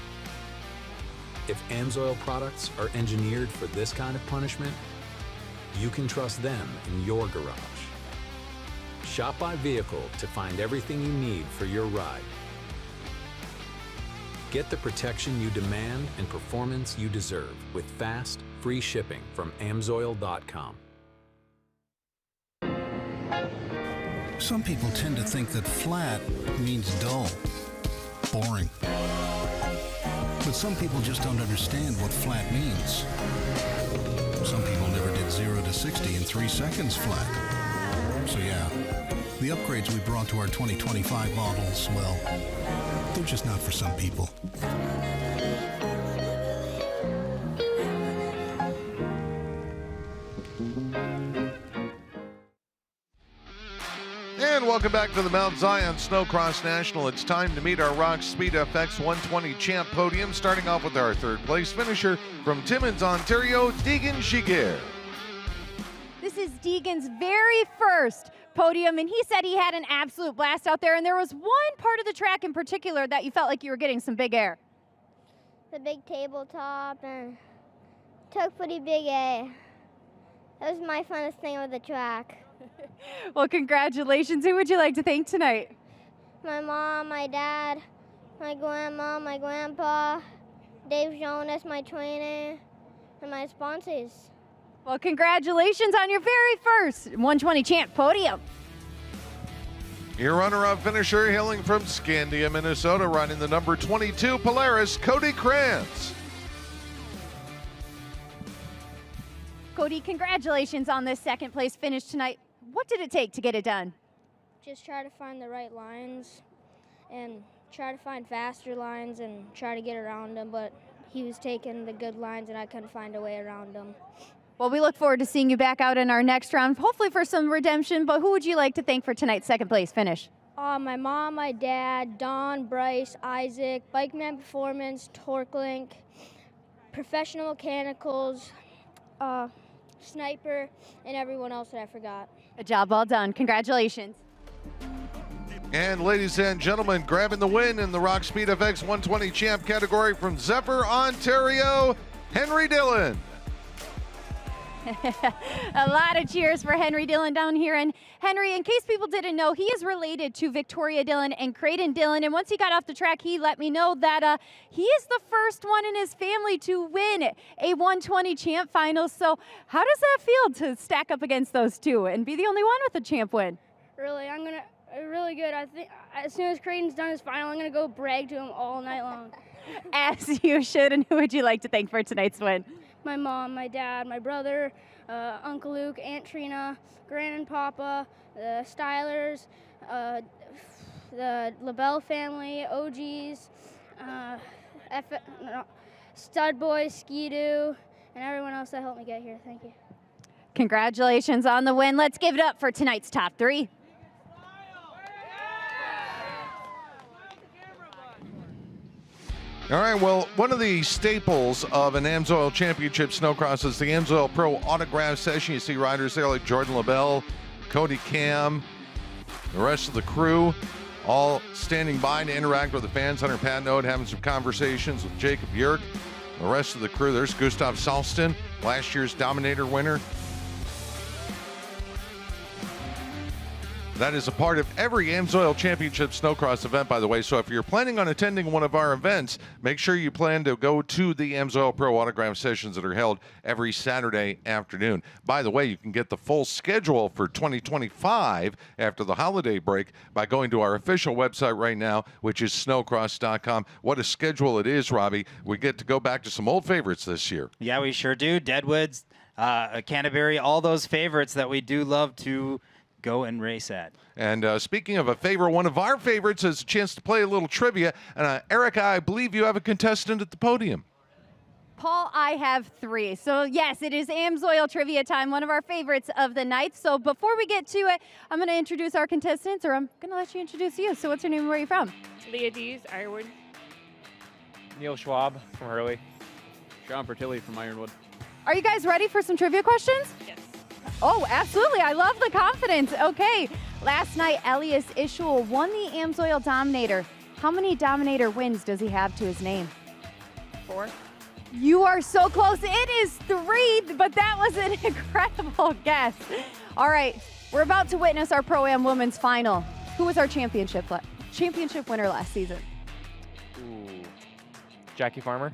If Amsoil products are engineered for this kind of punishment, you can trust them in your garage. Shop by vehicle to find everything you need for your ride. Get the protection you demand and performance you deserve with fast, free shipping from Amsoil.com. Some people tend to think that flat means dull, boring. But some people just don't understand what flat means. Some people never did 0 to 60 in 3 seconds flat. So yeah, the upgrades we brought to our 2025 models, well, they're just not for some people. And welcome back to the Mount Zion Snocross National. It's time to meet our Rock Speed FX 120 champ podium, starting off with our third place finisher from Timmins, Ontario, Deegan Shiger. This is Deegan's very first podium, and he said he had an absolute blast out there, and there was one part of the track in particular that you felt like you were getting some big air. The big tabletop, and took pretty big air. That was my funnest thing with the track. Well, congratulations. Who would you like to thank tonight? My mom, my dad, my grandma, my grandpa, Dave Jonas, my trainer, and my sponsors. Well, congratulations on your very first 120 champ podium. Your runner-up finisher hailing from Scandia, Minnesota, running the number 22 Polaris, Cody Krantz. Cody, congratulations on this second place finish tonight. What did it take to get it done? Just try to find the right lines and try to find faster lines and try to get around him, but he was taking the good lines and I couldn't find a way around him. Well, we look forward to seeing you back out in our next round, hopefully for some redemption, but who would you like to thank for tonight's second place finish? My mom, my dad, Don, Bryce, Isaac, Bikeman Performance, TorqueLink, Professional Mechanicals, Sniper, and everyone else that I forgot. A job well done. Congratulations. And ladies and gentlemen, grabbing the win in the Rock Speed FX 120 champ category from Zephyr, Ontario, Henry Dillon. A lot of cheers for Henry Dillon down here. And Henry, in case people didn't know, he is related to Victoria Dillon and Creighton Dillon. And once he got off the track, he let me know that he is the first one in his family to win a 120 champ final. So how does that feel to stack up against those two and be the only one with a champ win? Really good. I think as soon as Creighton's done his final, I'm gonna go brag to him all night long. As you should. And who would you like to thank for tonight's win? My mom, my dad, my brother, Uncle Luke, Aunt Trina, Gran and Papa, the Stylers, the LaBelle family, OGs, Stud Boy, Ski-Doo, and everyone else that helped me get here. Thank you. Congratulations on the win. Let's give it up for tonight's top three. All right, well, one of the staples of an AMSOIL Championship Snowcross is the AMSOIL Pro Autograph Session. You see riders there like Jordan LaBelle, Cody Cam, the rest of the crew, all standing by to interact with the fans. Hunter Patnode having some conversations with Jacob Yerk, the rest of the crew. There's Gustav Salston, last year's Dominator winner. That is a part of every AMSOIL Championship Snowcross event, by the way. So if you're planning on attending one of our events, make sure you plan to go to the AMSOIL Pro Autograph Sessions that are held every Saturday afternoon. By the way, you can get the full schedule for 2025 after the holiday break by going to our official website right now, which is snowcross.com. What a schedule it is, Robbie. We get to go back to some old favorites this year. Yeah, we sure do. Deadwoods, Canterbury, all those favorites that we do love to go and race at. And speaking of a favorite, one of our favorites is a chance to play a little trivia. And Erica, I believe you have a contestant at the podium. Paul, I have three. So yes, it is AMSOIL trivia time, one of our favorites of the night. So before we get to it, I'm going to introduce our contestants, or I'm going to let you introduce you. So what's your name and where are you from? Leah Dees, Ironwood. Neil Schwab from Hurley. Sean Pertilli from Ironwood. Are you guys ready for some trivia questions? Yes. Oh, absolutely. I love the confidence. Okay. Last night, Elias Ishul won the AMSOIL Dominator. How many Dominator wins does he have to his name? 4. You are so close. It is 3, but that was an incredible guess. All right. We're about to witness our Pro-Am Women's Final. Who was our championship winner last season? Ooh. Jackie Farmer.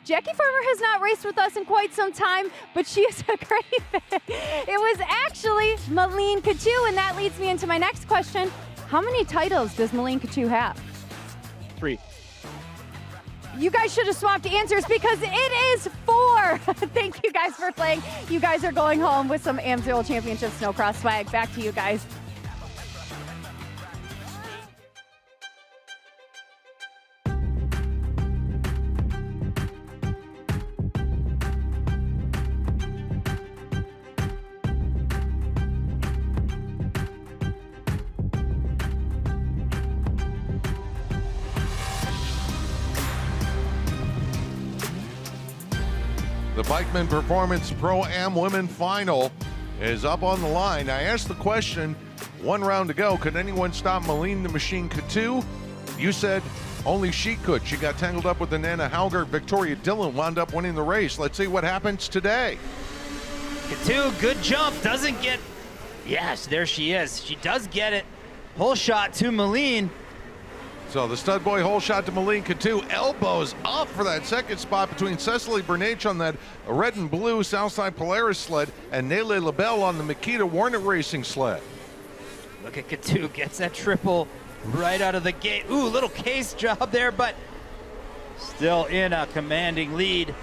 Jackie Farmer has not raced with us in quite some time, but she is a great fit. It was actually Malene Coutu, and that leads me into my next question. How many titles does Malene Coutu have? 3. You guys should have swapped answers because it is 4. Thank you guys for playing. You guys are going home with some AMSOIL Championship Snocross swag. Back to you guys. The Bikeman Performance Pro-Am Women Final is up on the line. I asked the question, 1 round to go, could anyone stop Malene the Machine Coutu? You said only she could. She got tangled up with the Nana Hauger. Victoria Dillon wound up winning the race. Let's see what happens today. Coutu, good jump, doesn't get, yes, there she is. She does get it. Whole shot to Malene. So the stud boy hole shot to Malene Coutu, elbows up for that second spot between Cecily Bernach on that red and blue Southside Polaris sled and Nele LaBelle on the Makita Warnet Racing sled. Look at Coutu, gets that triple right out of the gate. Ooh, little case job there, but still in a commanding lead.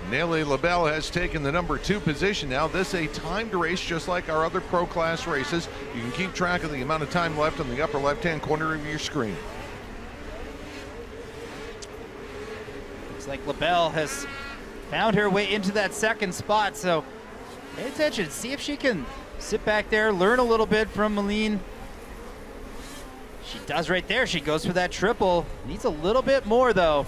Nele LaBelle has taken the number 2 position now. This is a timed race just like our other pro class races. You can keep track of the amount of time left on the upper left-hand corner of your screen. Like LaBelle has found her way into that second spot, so pay attention, see if she can sit back there, learn a little bit from Malene. She does right there, she goes for that triple, needs a little bit more though.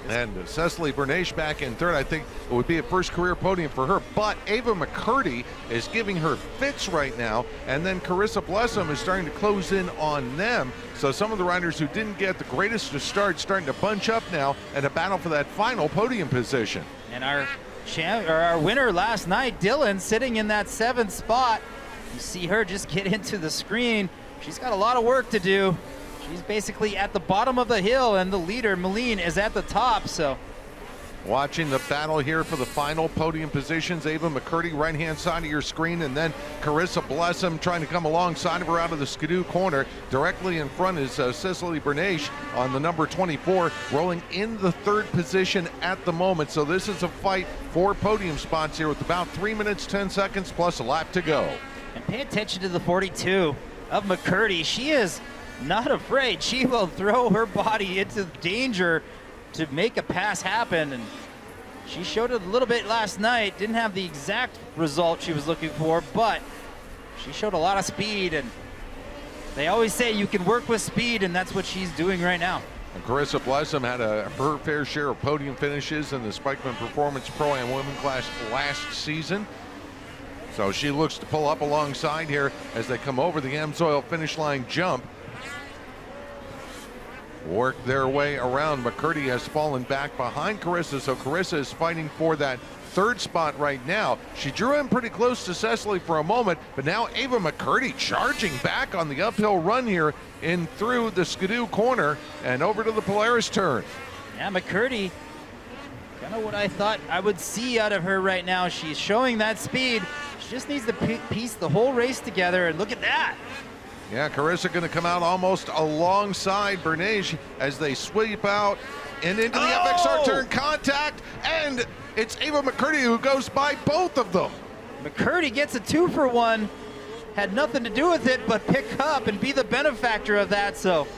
And Cecily Bernach back in third. I think it would be a first career podium for her, but Ava McCurdy is giving her fits right now, and then Carissa Blessom is starting to close in on them. So some of the riders who didn't get the greatest of start starting to bunch up now and a battle for that final podium position. And our winner last night, Dillon, sitting in that 7th spot. You see her just get into the screen. She's got a lot of work to do. She's basically at the bottom of the hill, and the leader, Malene, is at the top, so. Watching the battle here for the final podium positions, Ava McCurdy, right-hand side of your screen, and then Carissa Blessom trying to come alongside of her out of the skidoo corner. Directly in front is Cecily Bernach on the number 24, rolling in the 3rd position at the moment. So this is a fight for podium spots here with about 3 minutes, 10 seconds, plus a lap to go. And pay attention to the 42 of McCurdy. She is not afraid. She will throw her body into danger to make a pass happen, and she showed it a little bit last night. Didn't have the exact result she was looking for, but she showed a lot of speed, and they always say you can work with speed, and that's what she's doing right now. And Carissa Blessom had her fair share of podium finishes in the Spikeman Performance Pro-Am Women class last season. So she looks to pull up alongside here as they come over the AMSOIL finish line jump. Work their way around. McCurdy has fallen back behind Carissa, so Carissa is fighting for that 3rd spot right now. She drew in pretty close to Cecily for a moment, but now Ava McCurdy charging back on the uphill run here in through the skidoo corner and over to the Polaris turn. Yeah, McCurdy, kind of what I thought I would see out of her right now. She's showing that speed. She just needs to piece the whole race together, and look at that. Yeah, Carissa going to come out almost alongside Bernach as they sweep out and into the FXR turn contact, and it's Ava McCurdy who goes by both of them. McCurdy gets a 2-for-1, had nothing to do with it but pick up and be the benefactor of that, so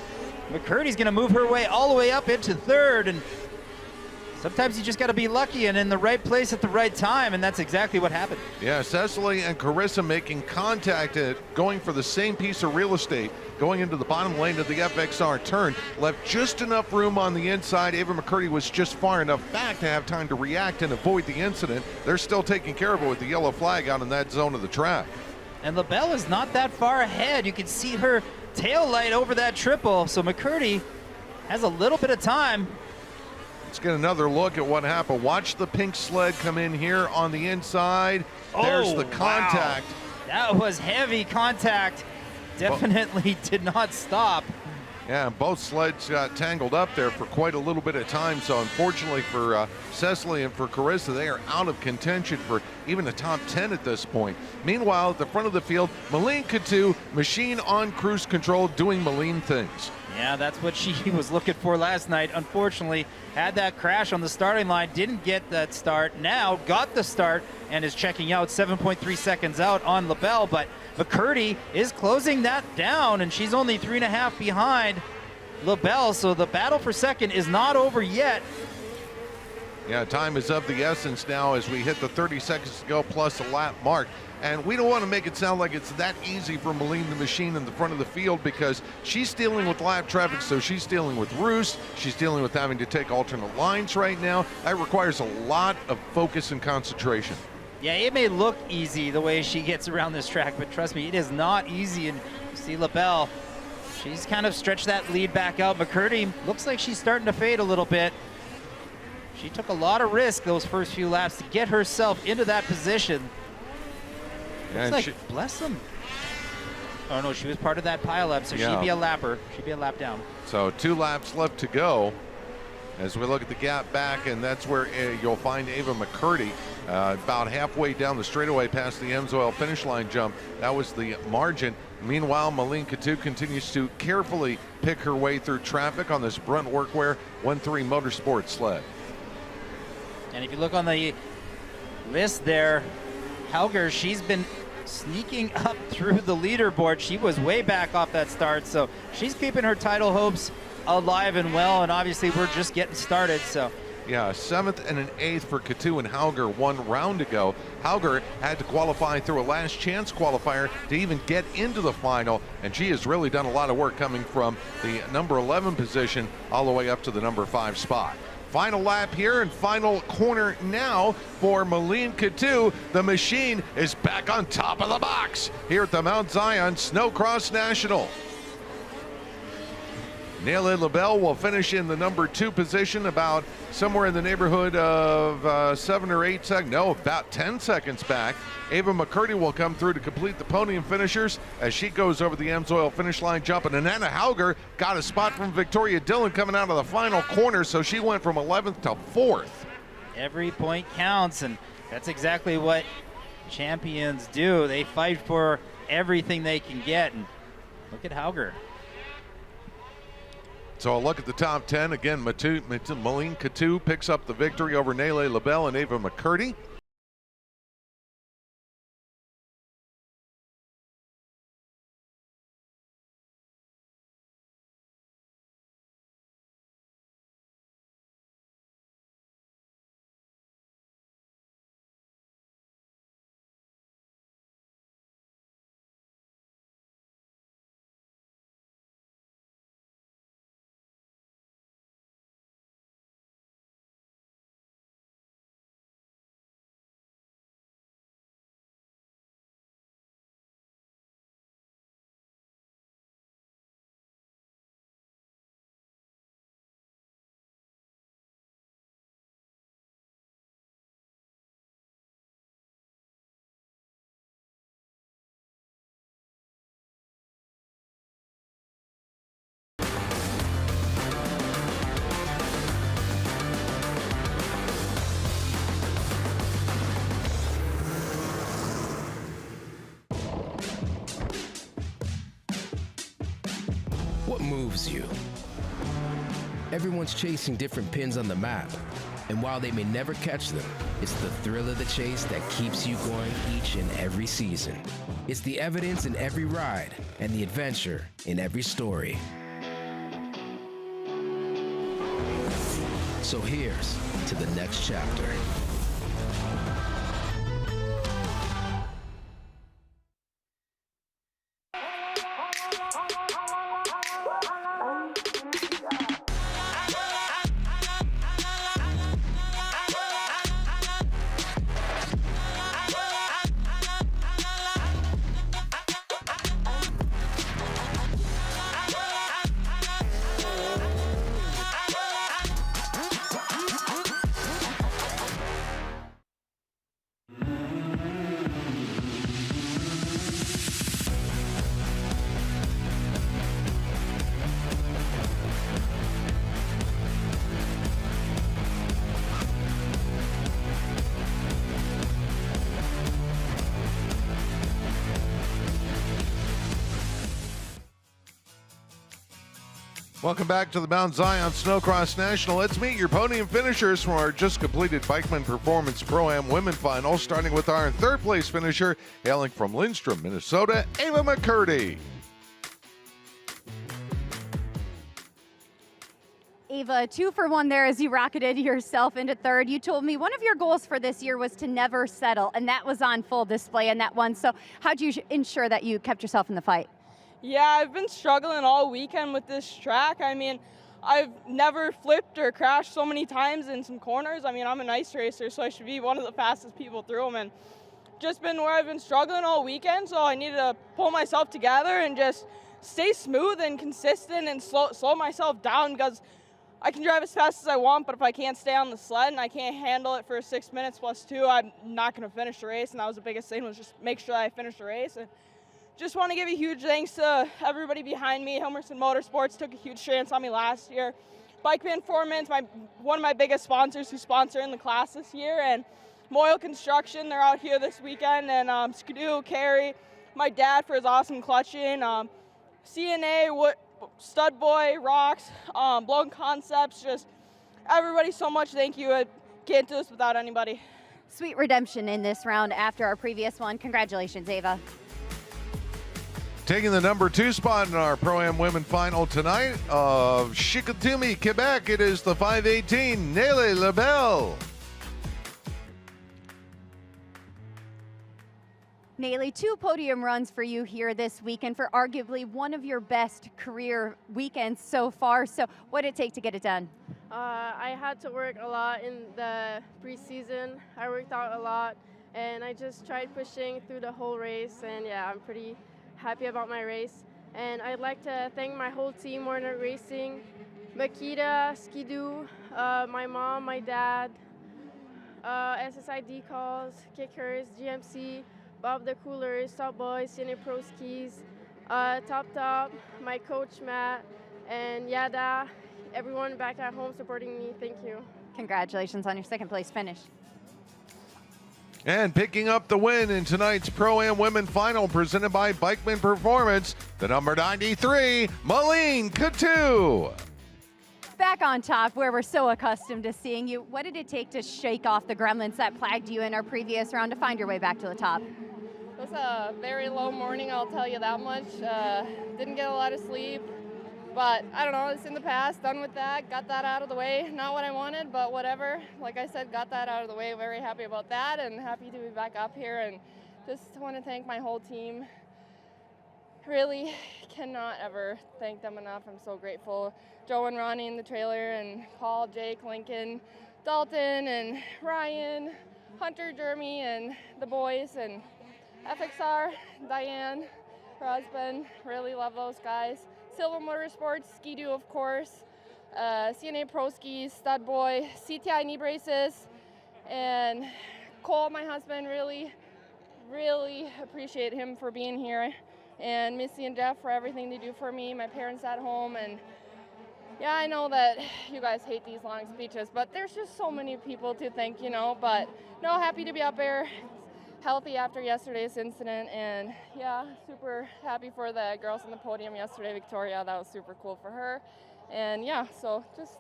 McCurdy's going to move her way all the way up into 3rd, and sometimes you just got to be lucky and in the right place at the right time, and that's exactly what happened. Yeah, Cecily and Carissa making contact, going for the same piece of real estate, going into the bottom lane of the FXR turn, left just enough room on the inside. Ava McCurdy was just far enough back to have time to react and avoid the incident. They're still taking care of it with the yellow flag out in that zone of the track. And LaBelle is not that far ahead. You can see her tail light over that triple, so McCurdy has a little bit of time. Let's get another look at what happened. Watch the pink sled come in here on the inside. There's the contact. Wow. That was heavy contact. Definitely did not stop. Yeah, both sleds got tangled up there for quite a little bit of time. So unfortunately for Cecily and for Carissa, they are out of contention for even the top 10 at this point. Meanwhile, at the front of the field, Malene Coutu, machine on cruise control, doing Malene things. Yeah, that's what she was looking for last night. Unfortunately, had that crash on the starting line, didn't get that start. Now got the start and is checking out 7.3 seconds out on LaBelle, but McCurdy is closing that down, and she's only 3.5 behind LaBelle, so the battle for second is not over yet. Yeah, time is of the essence now as we hit the 30 seconds to go plus a lap mark. And we don't want to make it sound like it's that easy for Malene the Machine in the front of the field, because she's dealing with lap traffic, so she's dealing with roost, she's dealing with having to take alternate lines right now. That requires a lot of focus and concentration. Yeah, it may look easy the way she gets around this track, but trust me, it is not easy. And you see LaBelle, she's kind of stretched that lead back out. McCurdy looks like she's starting to fade a little bit. She took a lot of risk those first few laps to get herself into that position. Looks like, bless them. Oh no, she was part of that pileup, so yeah. She'd be a lapper. She'd be a lap down. So 2 laps left to go as we look at the gap back, and that's where you'll find Ava McCurdy about halfway down the straightaway past the Emsoil finish line jump. That was the margin. Meanwhile, Malene Coutu continues to carefully pick her way through traffic on this Brunt Workwear 1-3 Motorsports sled. And if you look on the list there, Helger, she's been sneaking up through the leaderboard. She was way back off that start, so she's keeping her title hopes alive and well, and obviously we're just getting started. So yeah, 7th and an 8th for Coutu and Hauger 1 round ago. Hauger had to qualify through a last chance qualifier to even get into the final, and she has really done a lot of work coming from the number 11 position all the way up to the number 5 spot. Final lap here and final corner now for Malene Coutu. The machine is back on top of the box here at the Mount Zion Snocross National. Nele LaBelle will finish in the number 2 position, about somewhere in the neighborhood of 7 or 8 seconds, no, about 10 seconds back. Ava McCurdy will come through to complete the podium finishers as she goes over the Emsoil finish line jump. And Anna Hauger got a spot from Victoria Dillon coming out of the final corner, so she went from 11th to 4th. Every point counts, and that's exactly what champions do. They fight for everything they can get, and look at Hauger. So a look at the top 10. Again, Malene Coutu picks up the victory over Nele LaBelle and Ava McCurdy. What moves you? Everyone's chasing different pins on the map, and while they may never catch them, it's the thrill of the chase that keeps you going each and every season. It's the evidence in every ride and the adventure in every story. So here's to the next chapter. Welcome back to the Mount Zion Snocross National. Let's meet your podium finishers from our just completed Bikeman Performance Pro-Am Women Final, starting with our third place finisher, hailing from Lindstrom, Minnesota, Ava McCurdy. Ava, 2 for 1 there as you rocketed yourself into third. You told me one of your goals for this year was to never settle, and that was on full display in that one. So how'd you ensure that you kept yourself in the fight? Yeah, I've been struggling all weekend with this track. I mean, I've never flipped or crashed so many times in some corners. I mean, I'm an ice racer, so I should be one of the fastest people through them. And just been where I've been struggling all weekend, so I needed to pull myself together and just stay smooth and consistent and slow myself down, because I can drive as fast as I want, but if I can't stay on the sled and I can't handle it for 6 minutes plus 2, I'm not going to finish the race. And that was the biggest thing, was just make sure that I finish the race. And just want to give a huge thanks to everybody behind me. Helmerson Motorsports took a huge chance on me last year. Bikeman Performance, one of my biggest sponsors who sponsor in the class this year, and Moyle Construction, they're out here this weekend, and Skidoo, Carey, my dad for his awesome clutching, CNA, Stud Boy, Rocks, Blown Concepts, just everybody so much. Thank you. I can't do this without anybody. Sweet redemption in this round after our previous one. Congratulations, Ava. Taking the number 2 spot in our Pro-Am Women Final tonight of Chicoutimi, Quebec, it is the 518 Nelly LaBelle. Nelly, 2 podium runs for you here this weekend for arguably one of your best career weekends so far. So what did it take to get it done? I had to work a lot in the preseason. I worked out a lot, and I just tried pushing through the whole race, and yeah, I'm pretty happy about my race. And I'd like to thank my whole team, Warner Racing, Makita, Skidoo, my mom, my dad, SSI Decals, Kickers, GMC, Bob the Coolers, Top Boys, CNA Pro Skis, Top, my coach Matt, and Yada, everyone back at home supporting me. Thank you. Congratulations on your second place finish. And picking up the win in tonight's Pro-Am Women Final, presented by Bikeman Performance, the number 93, Malene Coutu. Back on top, where we're so accustomed to seeing you, what did it take to shake off the gremlins that plagued you in our previous round to find your way back to the top? It was a very low morning, I'll tell you that much. Didn't get a lot of sleep, but I don't know, it's in the past, done with that, got that out of the way. Not what I wanted, but whatever. Like I said, got that out of the way. Very happy about that, and happy to be back up here, and just want to thank my whole team. Really cannot ever thank them enough. I'm so grateful. Joe and Ronnie in the trailer, and Paul, Jake, Lincoln, Dalton, and Ryan, Hunter, Jeremy, and the boys, and FXR, Diane, her husband. Really love those guys. Silva Motorsports, Skidoo, of course, CNA Pro Skis, Stud Boy, CTI knee braces, and Cole, my husband. Really appreciate him for being here, and Missy and Jeff for everything they do for me, my parents at home. And yeah, I know that you guys hate these long speeches, but there's just so many people to thank, you know. But no, happy to be up there, healthy after yesterday's incident, and yeah, super happy for the girls on the podium yesterday. Victoria, that was super cool for her. And yeah, so just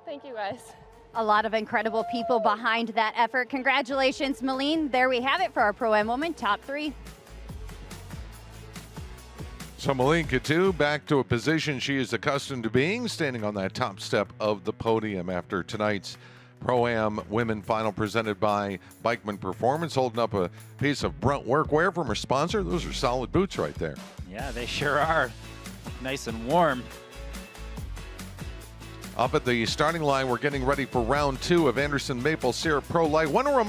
thank you guys. A lot of incredible people behind that effort. Congratulations, Malene. There we have it for our Pro-Am Women top 3. So Malene Coutu back to a position she is accustomed to being, standing on that top step of the podium after tonight's Pro-Am Women Final, presented by Bikeman Performance, holding up a piece of Brunt workwear from her sponsor. Those are solid boots right there. Yeah, they sure are. Nice and warm. Up at the starting line, we're getting ready for round 2 of Anderson Maple Syrup Pro Light. Want to remind